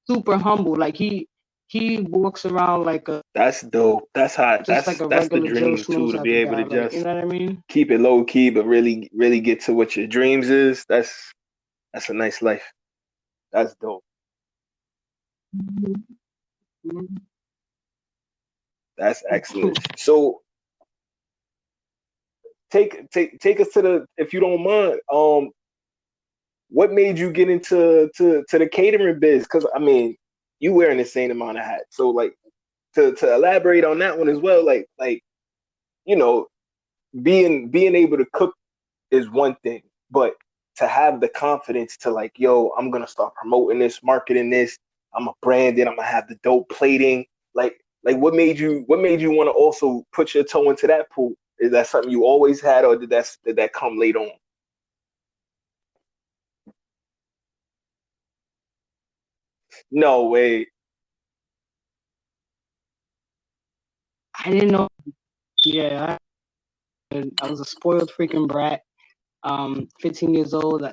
super humble. Like he walks around like a that's dope. That's hot. just like a That's the regular Joe dream Schmo too, to type be of able guy. to Like, you just know what I mean? keep it low key, but really get to what your dreams is. That's a nice life. That's dope. Mm-hmm. That's excellent. So take us to the, if you don't mind. What made you get into the catering biz? Because I mean, you wear an insane amount of hats. So like to elaborate on that one as well. Like you know, being able to cook is one thing, but to have the confidence to like, yo, I'm gonna start promoting this, marketing this. I'm a brand it. I'm gonna have the dope plating. Like what made you want to also put your toe into that pool? Is that something you always had, or did that come late on? No way. I didn't know. Yeah, I was a spoiled freaking brat. 15 years old.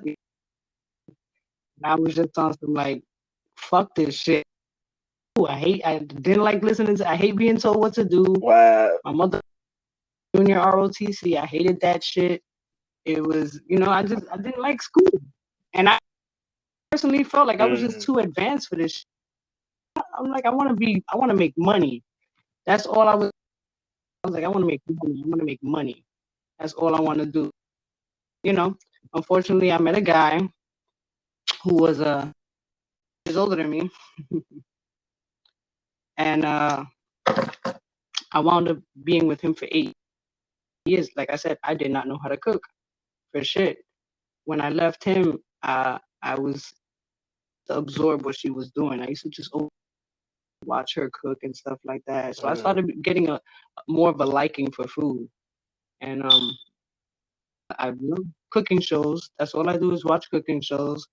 I was just on some like, fuck this shit. Ooh, I didn't like listening to. I hate being told what to do. Wow. My mother, junior ROTC. I hated that shit. It was, I didn't like school, and I personally felt like I was just too advanced for this shit. I'm like, I want to make money. That's all I was. I was like, I want to make money. I want to make money. That's all I want to do. Unfortunately, I met a guy who was years older than me, and I wound up being with him for 8 years. Like I said, I did not know how to cook for shit. When I left him, I was to absorb what she was doing. I used to just watch her cook and stuff like that. So I started getting a more of a liking for food, and I love cooking shows. That's all I do is watch cooking shows.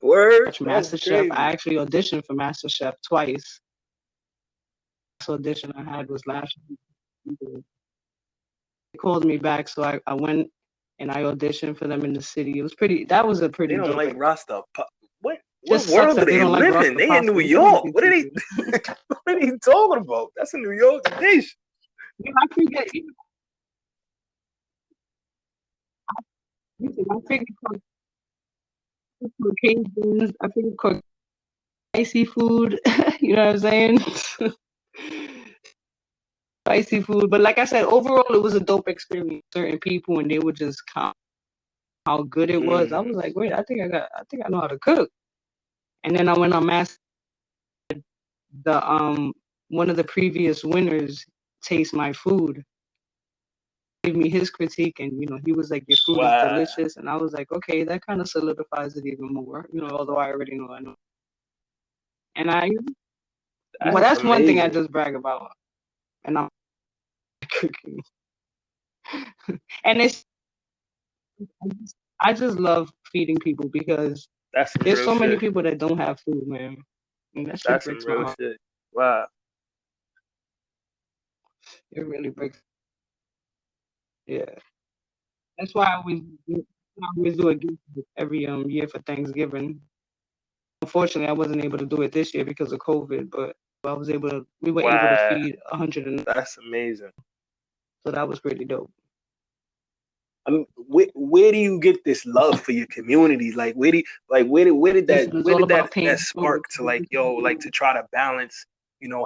Word, Watch that's MasterChef. I crazy. actually auditioned for MasterChef twice. The audition I had was last year. They called me back, so I went and I auditioned for them in the city. It was pretty. That was a They pretty don't dope. like Rasta. What Just sucks world do that they they don't like live in? Rasta They in pasta. New They should make York. it What are they? seafood. What are they talking about? That's a New York dish. I figured, I figured Caucasians. I figured spicy food. You know what I'm saying? Spicy food. But like I said, overall, it was a dope experience. Certain people, and they would just count how good it was. I was like, wait, I think I know how to cook. And then I went on Mass. The one of the previous winners taste my food, gave me his critique, and he was like, your food is Wow, delicious, and I was like, okay, that kind of solidifies it even more. Although I already know, I know. And well, that's that's one thing I amazing. just brag about, and I'm cooking. And I just love feeding people because That's some there's real so many shit. people that don't have food, man. And that shit That's some breaks my real heart. shit. Wow. It really breaks. Yeah. That's why I always do a gift every year for Thanksgiving. Unfortunately, I wasn't able to do it this year because of COVID, but we were able to Wow. feed 100, and That's amazing. so that was pretty dope. I mean, where do you get this love for your community? Like where did Listen, it's all about that paying spark to like to try to balance,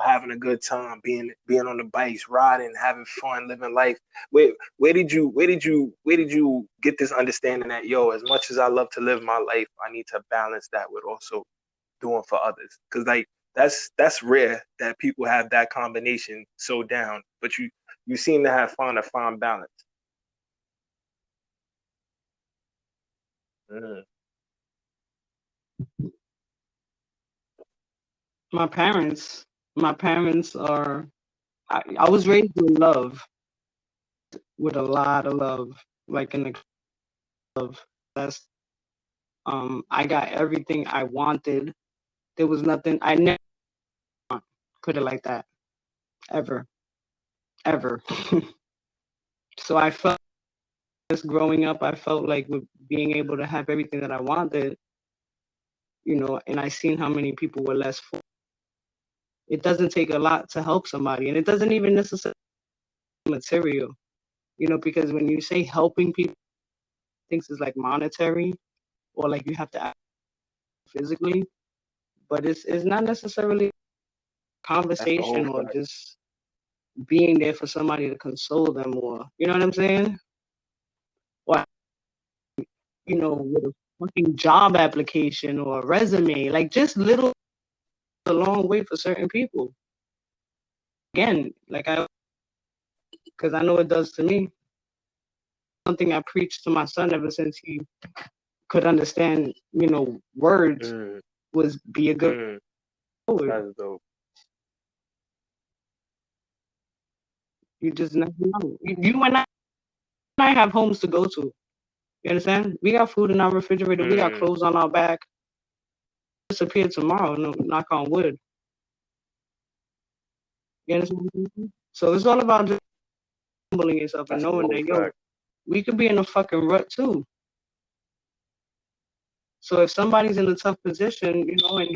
having a good time, being on the bikes, riding, having fun, living life. Where did you get this understanding that as much as I love to live my life, I need to balance that with also doing for others? Because like that's rare that people have that combination so down, but you seem to have found a fine balance. Mm. My parents, are. I was raised with love, with a lot of love, like in the love. That's I got everything I wanted. There was nothing I never put it like that ever, ever. So I felt just growing up, I felt like with being able to have everything that I wanted, and I seen how many people were less. It doesn't take a lot to help somebody, and it doesn't even necessarily material, because when you say helping people, things is like monetary or like you have to act physically, but it's not necessarily That's the whole conversation or fact. just being there for somebody to console them, or you know what I'm saying? Or with a fucking job application or a resume, like just little a long way for certain people. Again, because I know it does to me. Something I preached to my son ever since he could understand, words, Mm, was be a good mm, forward. that's dope. You just never know. You and I have homes to go to. You understand? We got food in our refrigerator. We got Mm, clothes on our back. Disappear tomorrow. No, knock on wood. You understand? So it's all about just humbling yourself and that's the knowing whole that, fact. we could be in a fucking rut too. So if somebody's in a tough position, and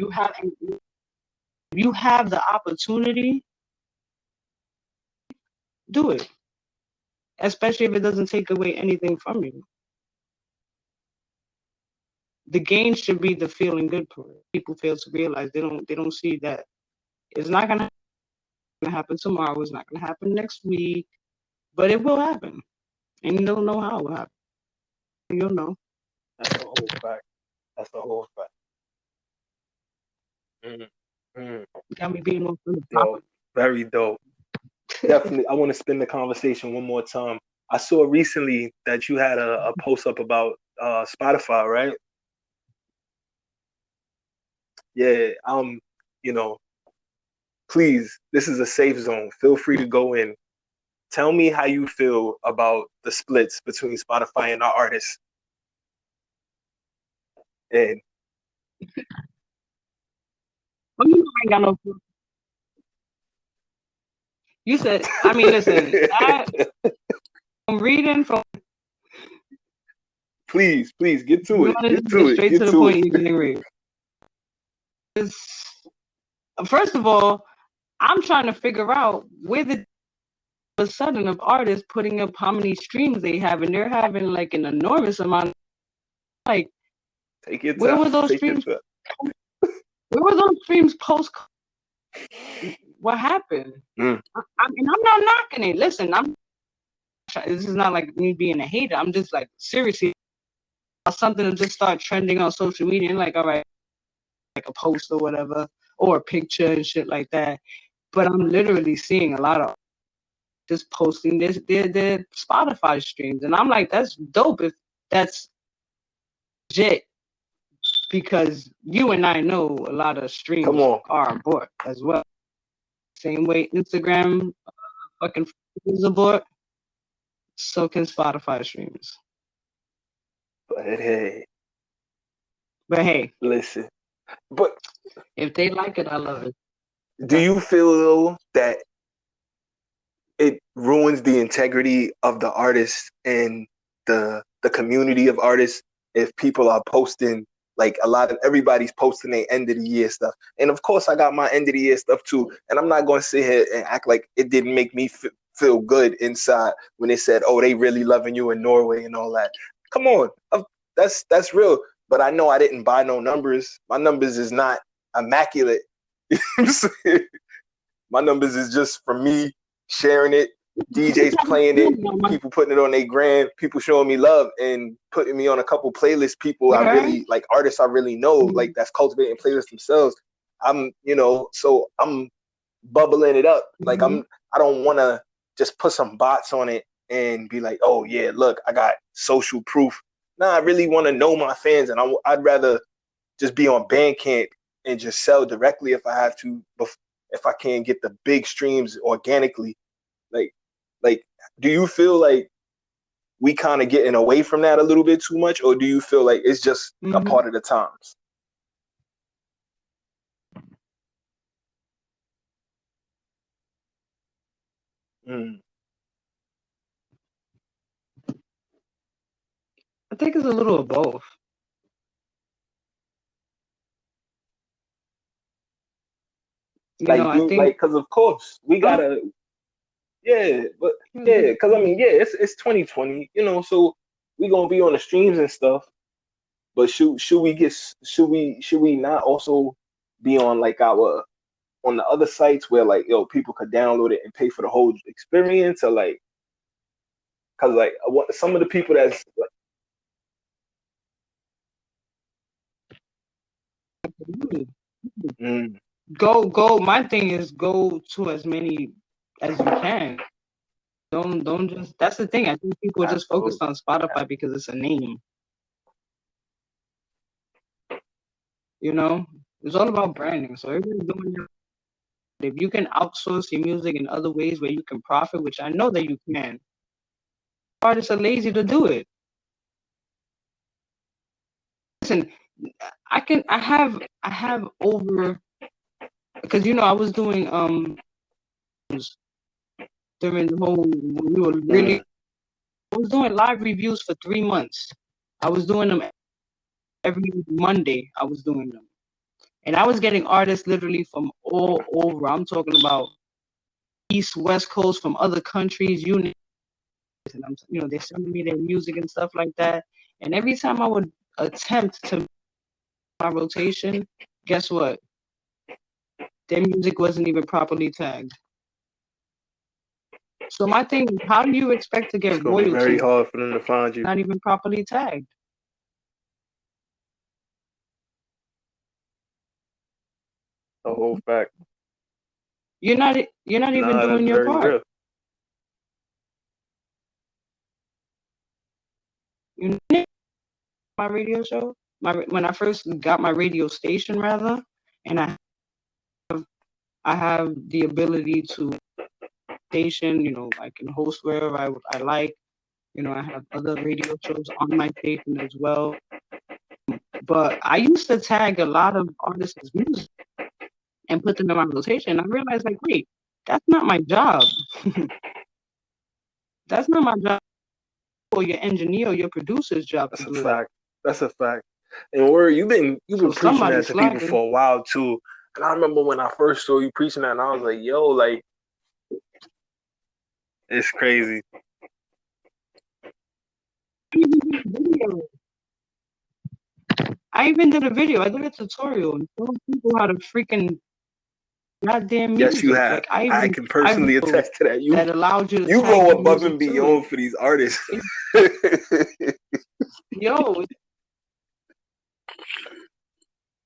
you have the opportunity, do it. Especially if it doesn't take away anything from you. The gain should be the feeling good part. People fail to realize they don't see that it's not gonna happen tomorrow. It's not gonna happen next week, but it will happen, and you don't know how it will happen. You'll know. That's the whole fact. That's the whole fact. Mm, mm. Got me being more Yo, philosophical. very dope. Definitely, I want to spin the conversation one more time. I saw recently that you had a post up about Spotify, right? Yeah. You know, please, this is a safe zone. Feel free to go in. Tell me how you feel about the splits between Spotify and the artists. And Oh, I ain't got no. You said. I mean, listen. I'm reading from. please get to You it. want to Get just get to it. straight Get to the to point. it. You're getting ready. First of all, I'm trying to figure out where the sudden of artists putting up how many streams they have, and they're having like an enormous amount. Like, Take your where time. were those Take your streams? time. Where were those streams post? What happened? Mm. And I'm not knocking it. Listen, this is not like me being a hater. I'm just like seriously something to just start trending on social media and like, all right, like a post or whatever, or a picture and shit like that. But I'm literally seeing a lot of just posting their Spotify streams, and I'm like, that's dope if that's legit, because you and I know a lot of Come streams on. are bought as well. Same way Instagram fucking is a bought, so can Spotify streams. hey, But hey, listen. But if they like it, I love it. do you feel though that it ruins the integrity of the artist and the community of artists if people are posting like a lot of everybody's posting their end of the year stuff? And of course I got my end of the year stuff too, and I'm not going to sit here and act like it didn't make me feel good inside when they said, oh, they really loving you in Norway and all that. Come on, that's real. But I know I didn't buy no numbers. My numbers is not immaculate. My numbers is just from me sharing it, DJs playing it, people putting it on their gram, people showing me love and putting me on a couple playlists. People I really like, artists I really know, like that's cultivating playlists themselves. I'm, so I'm bubbling it up. Like I don't want to just put some bots on it and be like, oh yeah, look, I got social proof. Nah, I really want to know my fans, and I'd rather just be on Bandcamp and just sell directly if I have to, if I can get the big streams organically. Like, do you feel like we kind of getting away from that a little bit too much, or do you feel like it's just a part of the times? I think it's a little of both. I think because of course we gotta, because I mean, it's 2020, so we gonna be on the streams and stuff. But should we not also be on like on the other sites where like people could download it and pay for the whole experience, or like, because like some of the people that's like, go. My thing is go to as many as you can. Don't just. That's the thing. I think people are just focused on Spotify because it's a name. It's all about branding. So everybody's doing it. If you can outsource your music in other ways where you can profit, which I know that you can, artists are lazy to do it. Listen, I have over, because I was doing during the whole, we were really, I was doing live reviews for 3 months. I was doing them every Monday. I was doing them, and I was getting artists literally from all over. I'm talking about East, West Coast, from other countries, and they're sending me their music and stuff like that. And every time I would attempt to my rotation, guess what? Their music wasn't even properly tagged. So my thing is, how do you expect to get royalties? It's very hard for them to find you. Not even properly tagged. The whole fact. You're not even doing your part. Real. My radio show, when I first got my radio station, rather, and I have the ability to station, I can host wherever I like. I have other radio shows on my station as well. But I used to tag a lot of artists' music and put them in my rotation. I realized, like, wait, that's not my job. That's not my job, or your engineer or your producer's job. That's a fact. That's a fact. And you've been preaching that to people for a while too. And I remember when I first saw you preaching that, and I was like, yo, like, it's crazy. I even did a video. I did a tutorial and showing people how to freaking goddamn music. Yes, you have. Like, I can personally attest to that. That allowed you to go above and beyond for these artists. Yo.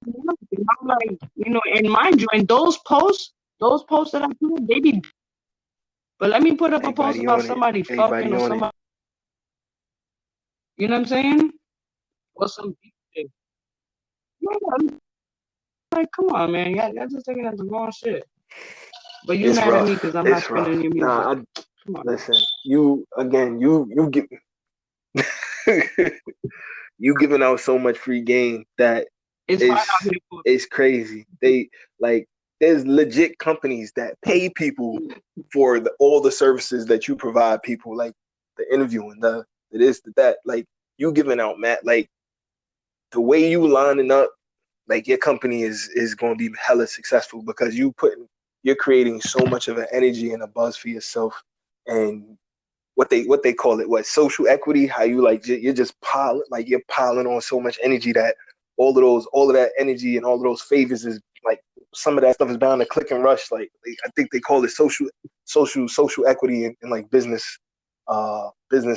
I'm like, and mind you, and those posts that I put, they be. But let me put up a post about somebody fucking or somebody. You know what I'm saying? Or some shit. Like, come on, man. Y'all just taking that the wrong shit. But you mad at me because I'm not spinning your music. Nah, listen, you get you giving out so much free game that it's crazy. They like there's legit companies that pay people for all the services that you provide people, like the interviewing, the this, the that. Like you giving out, Matt. Like the way you lining up, like your company is going to be hella successful because you're creating so much of an energy and a buzz for yourself, and what they call it, what, social equity, how you like you're just you're piling on so much energy that all of that energy and all of those favors is like some of that stuff is bound to click and rush. Like I think they call it social equity in like business or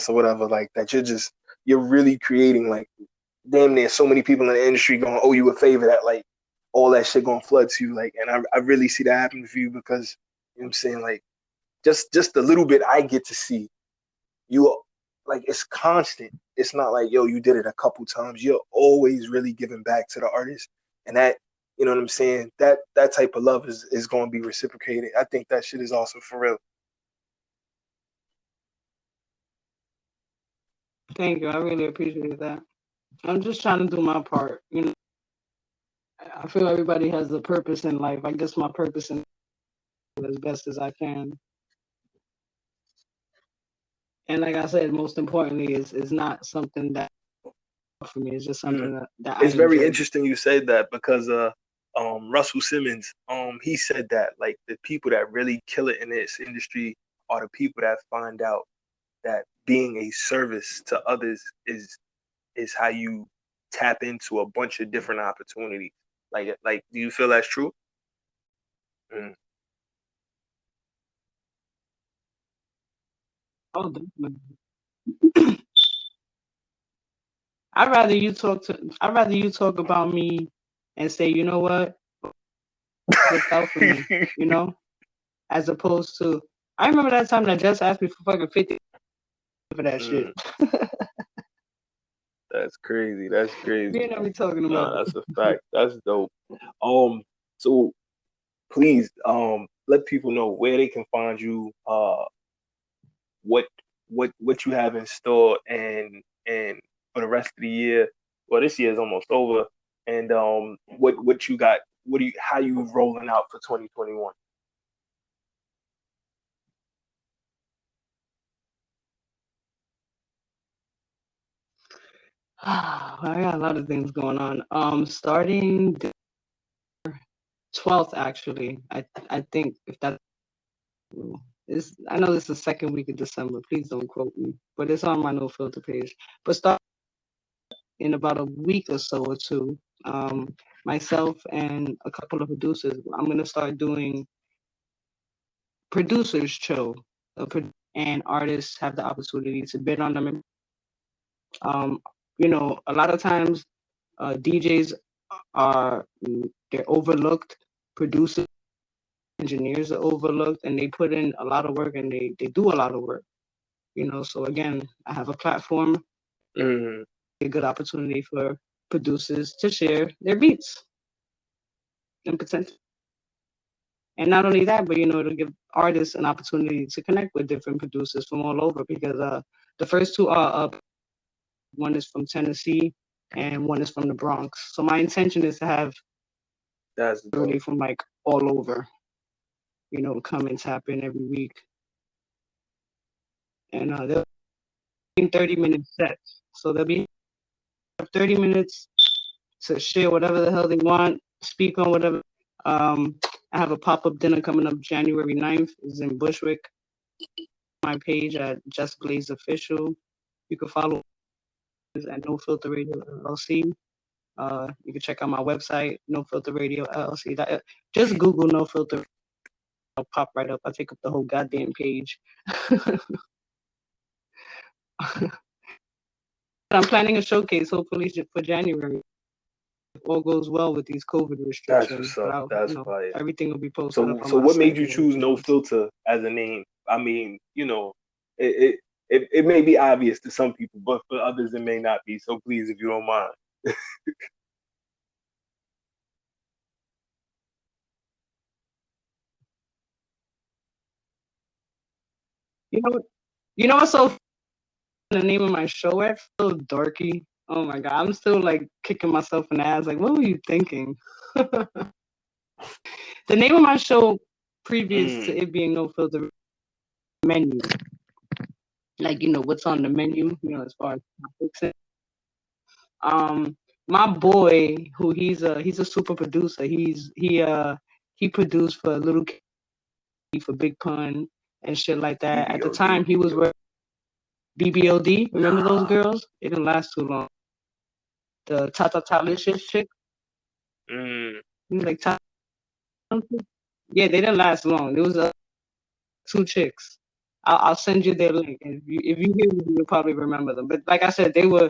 whatever, like that. You're really creating like damn near so many people in the industry gonna owe you a favor that like all that shit gonna flood to you. Like, and I really see that happening for you because you know what I'm saying, like just the little bit I get to see you, like it's constant. It's not like, yo, you did it a couple times. You're always really giving back to the artist, and that, you know what I'm saying, that type of love is going to be reciprocated. I think that shit is awesome for real. Thank you. I really appreciate that. I'm just trying to do my part. You know, I feel everybody has a purpose in life. I guess my purpose in as best as I can. And like I said, most importantly, is not something that for me. It's just something that it's I very enjoy. interesting you said that because Russell Simmons, he said that like the people that really kill it in this industry are the people that find out that being a service to others is how you tap into a bunch of different opportunities. Like do you feel that's true? Oh, definitely. I'd rather you talk about me and say, you know what, looked out for me, you know, as opposed to, I remember that time that Jes asked me for fucking 50 for that shit. That's crazy. That's crazy. Me and I be talking about Nah, that's a fact. That's dope. So please, let people know where they can find you, what what you have in store, and for the rest of the year. Well, this year is almost over, and what you got, how you rolling out for 2021. I got a lot of things going on. Starting 12th, actually. I think if that is, I know this is the second week of December. Please don't quote me, but it's on my No Filter page. But start in about a week or so or two. Myself and a couple of producers, I'm gonna start doing producers show, and artists have the opportunity to bid on them. You know, a lot of times DJs they're overlooked, producers, engineers are overlooked, and they put in a lot of work and they do a lot of work. You know, so again, I have a platform, a good opportunity for producers to share their beats and potential. And not only that, but you know, it'll give artists an opportunity to connect with different producers from all over because the first two are up. One is from Tennessee and one is from the Bronx. So my intention is to have really from like all over, you know, come and tap in every week. And they'll be 30-minute sets. So they'll be 30 minutes to share whatever the hell they want, speak on whatever. I have a pop-up dinner coming up January 9th. It's in Bushwick. My page at Jes Blaze Official. You can follow at No Filter Radio LLC. You can check out my website, No Filter Radio LLC. Just Google No Filter. I'll pop right up. I'll take up the whole goddamn page. I'm planning a showcase, hopefully for January. If all goes well with these COVID restrictions. That's what's up. That's fire. Everything will be posted up on So my what made site you choose No Filter as a name? I mean, you know, it may be obvious to some people, but for others it may not be. So please, if you don't mind. You know what's so the name of my show at? So dorky. Oh my God, I'm still like kicking myself in the ass. Like, what were you thinking? The name of my show, previous to it being No Filter, Menu. Like, what's on the menu, as far as topics. My boy, who he's a super producer. He produced for Little Key, for Big Pun and shit like that. At the time, he was with BBOD. Remember those girls? It didn't last too long. The Tatalicious chick. Like yeah, they didn't last long. It was two chicks. I'll send you their link. If you hear them, you'll probably remember them. But like I said, they were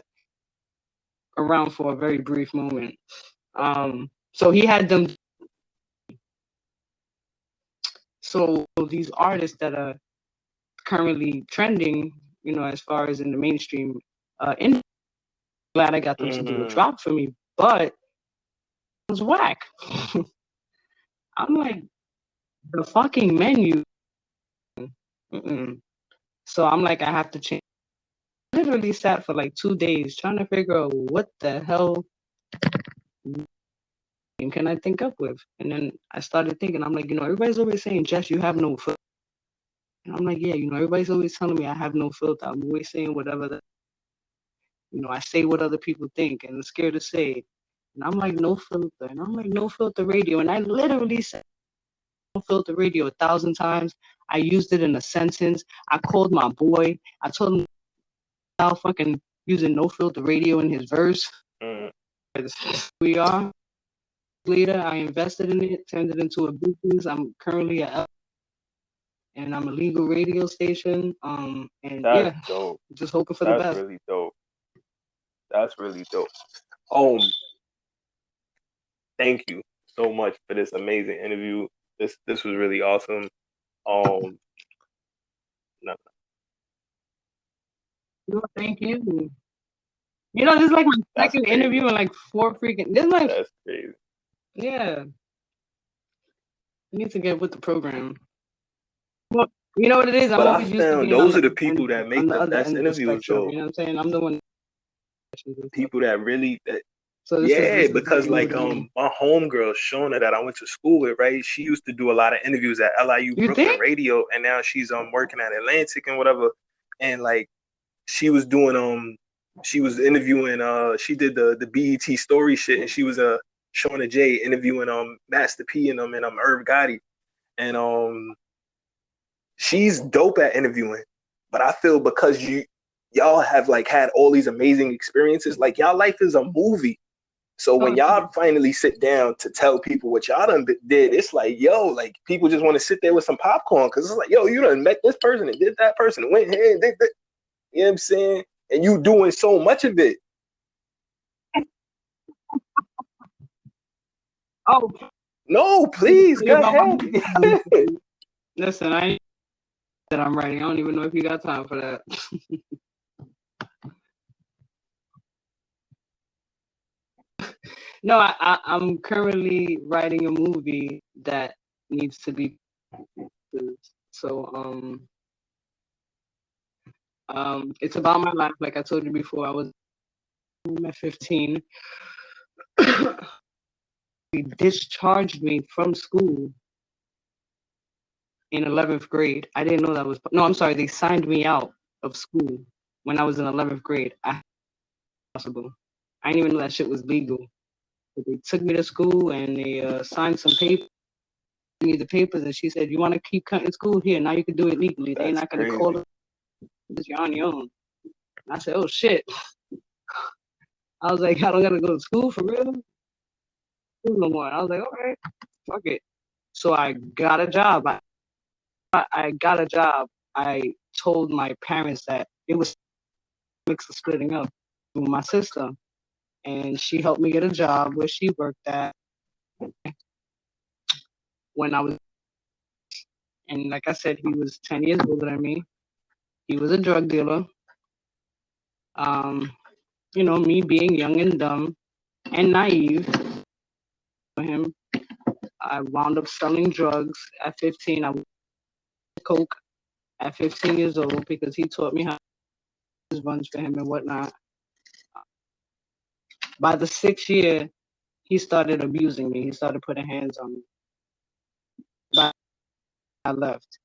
around for a very brief moment. So he had them. So these artists that are currently trending, as far as in the mainstream, glad I got them to do a drop for me, but it was whack. I'm like, the fucking menu. So I'm like, I have to change. I literally sat for like 2 days trying to figure out what the hell can I think up with. And then I started thinking, I'm like, everybody's always saying, Jess, you have no filter. And I'm like, yeah, everybody's always telling me I have no filter. I'm always saying whatever I say what other people think and I'm scared to say it. And I'm like, no filter. And I'm like, no filter radio. And I literally said no filter radio 1,000 times. I used it in a sentence. I called my boy. I told him how fucking using no filter radio in his verse. We are. Later, I invested in it, turned it into a business. I'm currently and I'm a legal radio station. And that's dope. Just hoping for the best. That's really dope. That's really dope. Thank you so much for this amazing interview. This was really awesome. No, thank you. This is like my second interview in like 4 freaking. This is like, that's crazy. Yeah. I need to get with the program. Well, you know what it is? I'm always used to being those are the people that make the best interviews, though. You know what I'm saying? I'm the one. People that really because like my homegirl Shona that I went to school with, right? She used to do a lot of interviews at LIU Brooklyn Radio, and now she's working at Atlantic and whatever. And like she was doing she was interviewing she did the BET story shit, and she was Shona J interviewing Master P and Irv Gotti, and she's dope at interviewing. But I feel because y'all have like had all these amazing experiences, like y'all life is a movie. So when y'all finally sit down to tell people what y'all done did, it's like, yo, like people just want to sit there with some popcorn because it's like, yo, you done met this person and did that person and went here and did that. You know what I'm saying? And you doing so much of it. Oh no, please go ahead. Listen, I that I'm writing. I don't even know if you got time for that. No, I'm currently writing a movie that needs to be. So it's about my life. Like I told you before, I was at 15. They discharged me from school in 11th grade. I didn't know that was. No, I'm sorry. They signed me out of school when I was in 11th grade. Possible. I didn't even know that shit was legal. But they took me to school and they signed some papers. Me the papers, and she said, "You want to keep cutting school here? Now you can do it legally. They're not going to call it. You're on your own." And I said, "Oh shit." I was like, "I don't got to go to school for real? No more." I was like, "All right, fuck it." So I got a job. I got a job. I told my parents that it was mix of splitting up with my sister, and she helped me get a job where she worked at when I was. And like I said, he was 10 years older than me. He was a drug dealer. Me being young and dumb and naive for him, I wound up selling drugs at 15. I was coke at 15 years old because he taught me how to runs for him and whatnot. By the 6th year, he started abusing me. He started putting hands on me. But I left.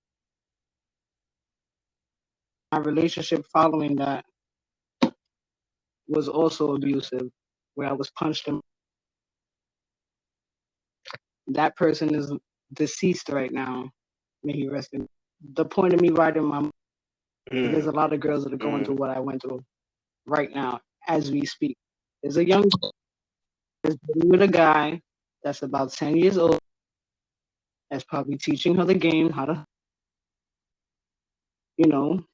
My relationship following that was also abusive, where I was punched him. That person is deceased right now. May he rest in. The point of me writing my there's a lot of girls that are going through what I went through right now as we speak. There's a young girl that's with a guy that's about 10 years old that's probably teaching her the game, how to, you know,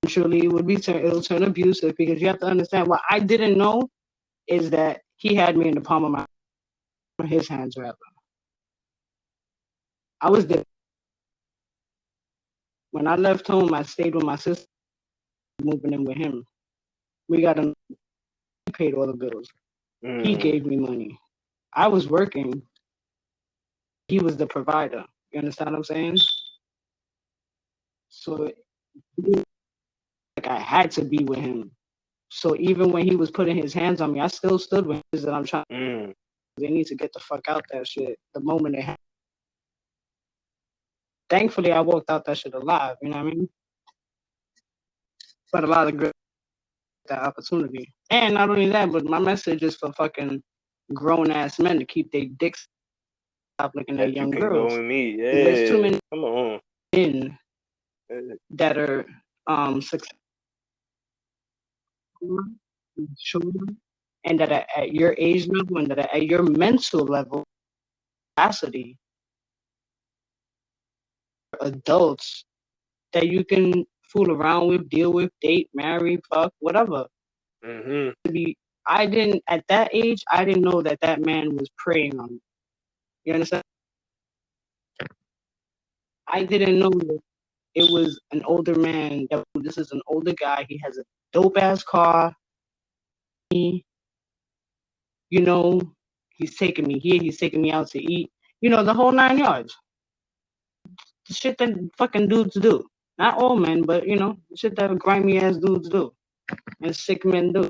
eventually it'll turn abusive because you have to understand what I didn't know is that he had me in the palm of his hands rather. I was there. When I left home, I stayed with my sister, moving in with him. We got him, he paid all the bills. He gave me money. I was working. He was the provider. You understand what I'm saying? So like I had to be with him. So even when he was putting his hands on me, I still stood with him. That I'm trying. They need to get the fuck out that shit the moment it happened. Thankfully, I walked out that shit alive. You know what I mean? But a lot of girls that opportunity, and not only that, but my message is for fucking grown ass men to keep their dicks. Stop looking at young girls. Go with me. Yeah. There's too many Come on. men that are successful and that are at your age level and that are at your mental level capacity, adults that you can fool around with, deal with, date, marry, fuck, whatever. I didn't at that age. I didn't know that that man was preying on me. You understand? I didn't know that it was an older man. That this is an older guy. He has a dope ass car. You know, he's taking me here. He's taking me out to eat. You know, the whole 9 yards. The shit that fucking dudes do. Not all men, but you know, the shit that grimy ass dudes do and sick men do.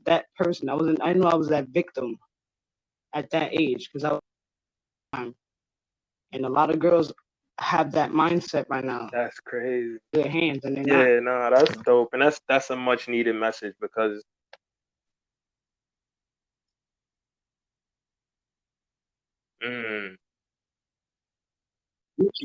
That person, I knew I was that victim at that age because I was, and a lot of girls have that mindset right now. That's crazy. Their hands and they're not. Yeah, nah, that's dope, and that's a much needed message because. Sure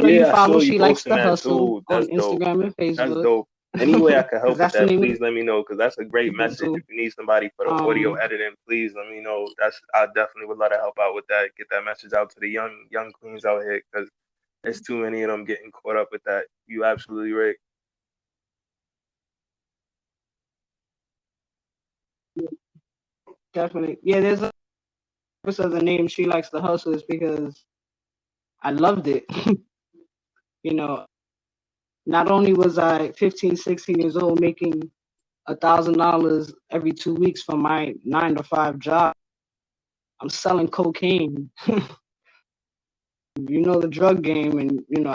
Yeah, you follow. I saw you She likes posting the that hustle too. That's on dope. Instagram and Facebook. That's dope. Any way I can help with that's the that, name please let me know because that's a great message. If you need somebody for the audio editing, please let me know. I definitely would love to help out with that. Get that message out to the young queens out here because there's too many of them getting caught up with that. You absolutely right. Definitely. Yeah, there's a purpose of the name She Likes the Hustle is because I loved it. You know, not only was I 15, 16 years old making $1,000 every 2 weeks from my 9 to 5 job, I'm selling cocaine. You know the drug game, and you know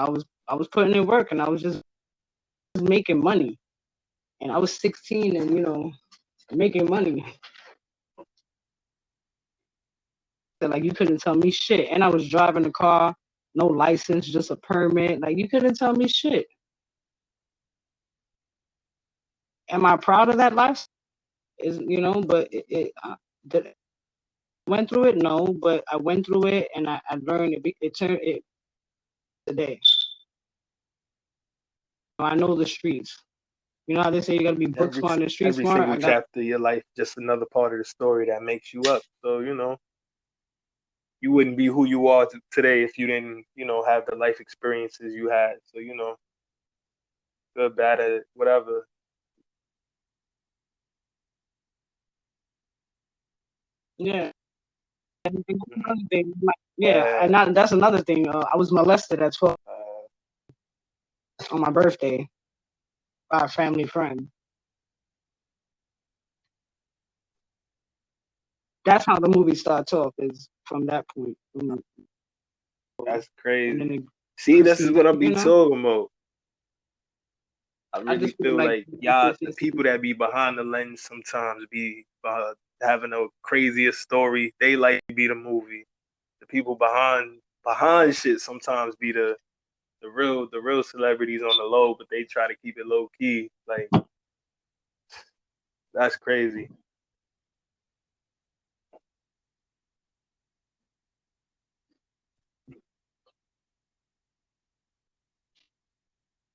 I was putting in work, and I was just making money, and I was 16, and you know making money. Like you couldn't tell me shit, and I was driving a car, no license, just a permit. Like you couldn't tell me shit. Am I proud of that life? Is you know, but did went through it? No, but I went through it, and I learned it. It turned it today. I know the streets. You know how they say you gotta be book smart and street smart. Every single chapter of your life, just another part of the story that makes you up. So you know, you wouldn't be who you are today if you didn't, you know, have the life experiences you had. So you know, good, bad, whatever. Yeah. Yeah, and that's another thing. I was molested at 12 on my birthday by a family friend. That's how the movie starts off. Is from that point. That's crazy. See, this is what I be talking about. I really feel like y'all, the people that be behind the lens sometimes be having a craziest story. They like to be the movie. The people behind shit sometimes be the real celebrities on the low, but they try to keep it low key. Like, that's crazy.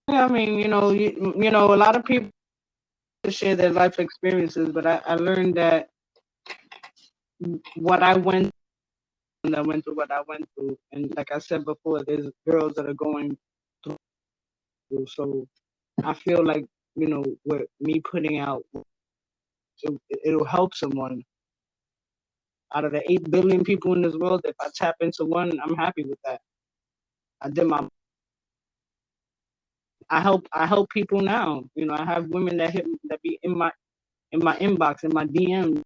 Yeah, I mean, you know, a lot of people share their life experiences, but I learned that what I went and I went through what I went through, and like I said before, there's girls that are going through. So I feel like, with me putting out, it'll help someone. Out of the 8 billion people in this world, if I tap into one, I'm happy with that. I did my. I help people now. I have women that be in my inbox, in my DM,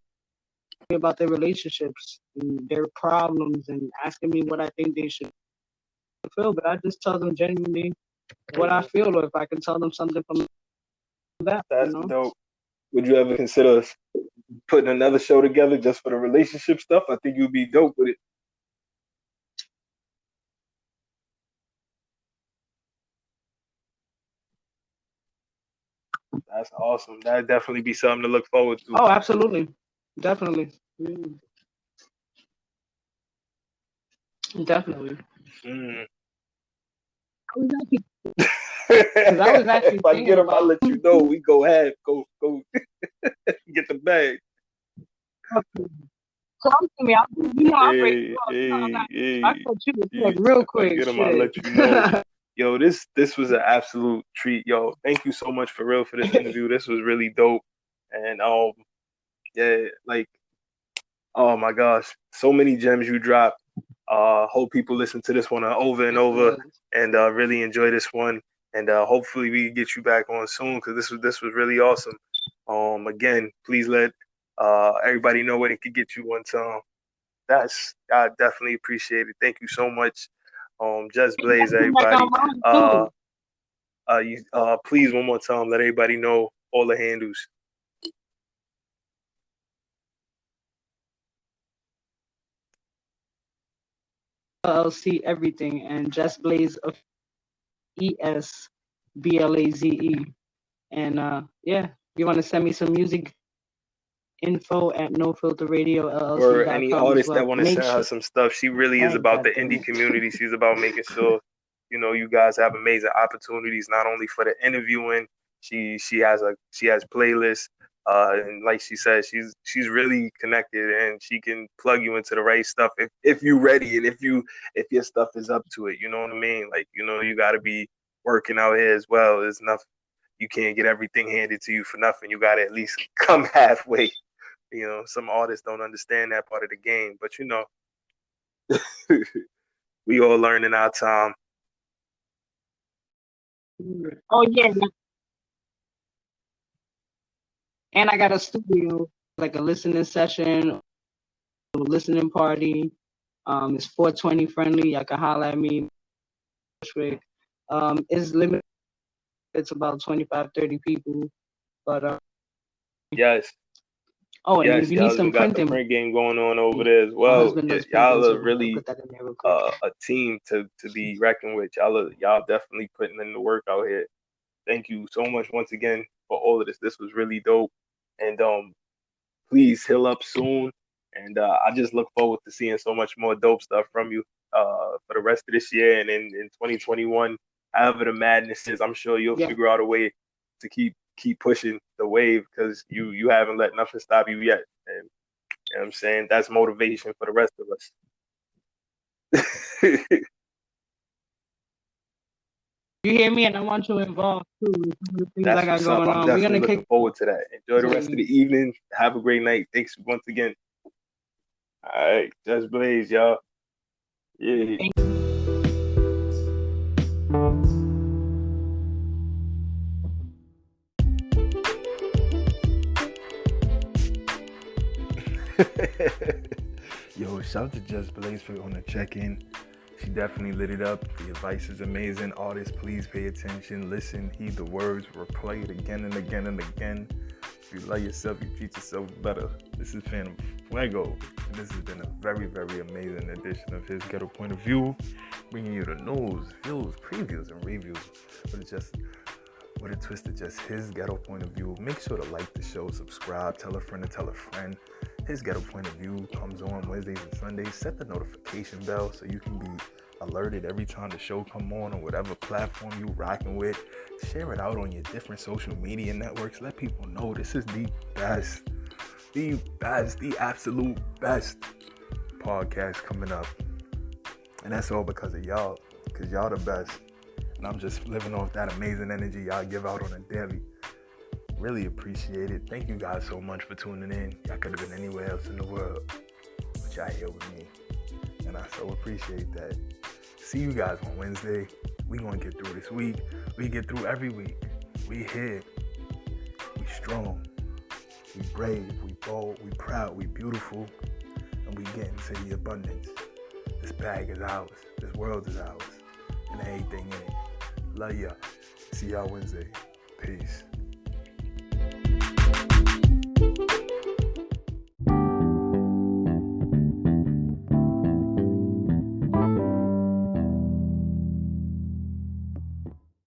about their relationships and their problems, and asking me what I think they should feel. But I just tell them genuinely what I feel, or if I can tell them something from that. That's dope. Would you ever consider putting another show together just for the relationship stuff? I think you'd be dope with it. That's awesome. That'd definitely be something to look forward to. Oh, absolutely. Definitely. Definitely. If I get them, I'll let you know. We go ahead. Go get the bag. Talk to me. I thought you was real quick. If I get them, I'll let you know. Yo, this was an absolute treat. Yo, thank you so much for real for this interview. This was really dope. And yeah, like, oh my gosh, so many gems you dropped. Hope people listen to this one over and over and really enjoy this one. And hopefully we get you back on soon, because this was really awesome. Again, please let everybody know where they could get you one time. I definitely appreciate it. Thank you so much. Jes Blaze, everybody. Please one more time, let everybody know all the handles. LLC everything, and Jes Blaze, ESBLAZE. And yeah, you want to send me some music info at nofilterradio or any artist that want to send her some stuff. She really is about the indie community. She's about making sure you guys have amazing opportunities, not only for the interviewing. She has playlists, and like she said, she's really connected, and she can plug you into the right stuff if you're ready, and if your stuff is up to it. You know what I mean? Like, you got to be working out here as well. There's enough. You can't get everything handed to you for nothing. You got to at least come halfway. Some artists don't understand that part of the game, but we all learn in our time. Oh yeah. And I got a studio, like a listening session, a listening party. It's 420 friendly. Y'all can holler at me. It's limited. It's about 25, 30 people. But yes. Oh, and yes, if you need some got the print game going on over there as well. Y'all are really a team to be reckoned with. Y'all definitely putting in the work out here. Thank you so much once again for all of this. This was really dope. And please heal up soon. And I just look forward to seeing so much more dope stuff from you for the rest of this year and in 2021. However the madness is, I'm sure you'll figure out a way to keep pushing the wave, because you haven't let nothing stop you yet. And you know what I'm saying? That's motivation for the rest of us. You hear me? And I want you involved too. That's I got going on. I'm definitely looking forward to that. Enjoy the rest of the evening. Have a great night. Thanks once again. All right, Jes Blaze, y'all. Yeah. Yo, shout out to Jes Blaze on the check-in. She definitely lit it up. The advice is amazing. Artists, please pay attention, listen, heed the words, replay it again and again and again. If you love yourself, you treat yourself better. This is Phantm Phuego, and this has been a very, very amazing edition of his Ghetto Point of View, bringing you the news, views, previews, and reviews, but it's just with a twist of just his ghetto point of view. Make sure to like the show, subscribe, tell a friend to tell a friend. His Ghetto Point of View comes on Wednesdays and Sundays. Set the notification bell so you can be alerted every time the show come on whatever platform you rocking with. Share it out on your different social media networks. Let people know this is the absolute best podcast coming up. And that's all because of y'all, because y'all the best. And I'm just living off that amazing energy y'all give out on a daily. Really appreciate it. Thank you guys so much for tuning in. Y'all could have been anywhere else in the world, but y'all here with me. And I so appreciate that. See you guys on Wednesday. We gonna get through this week. We get through every week. We here. We strong. We brave. We bold. We proud. We beautiful. And we get into the abundance. This bag is ours. This world is ours. And everything in it. Love y'all. See y'all Wednesday. Peace.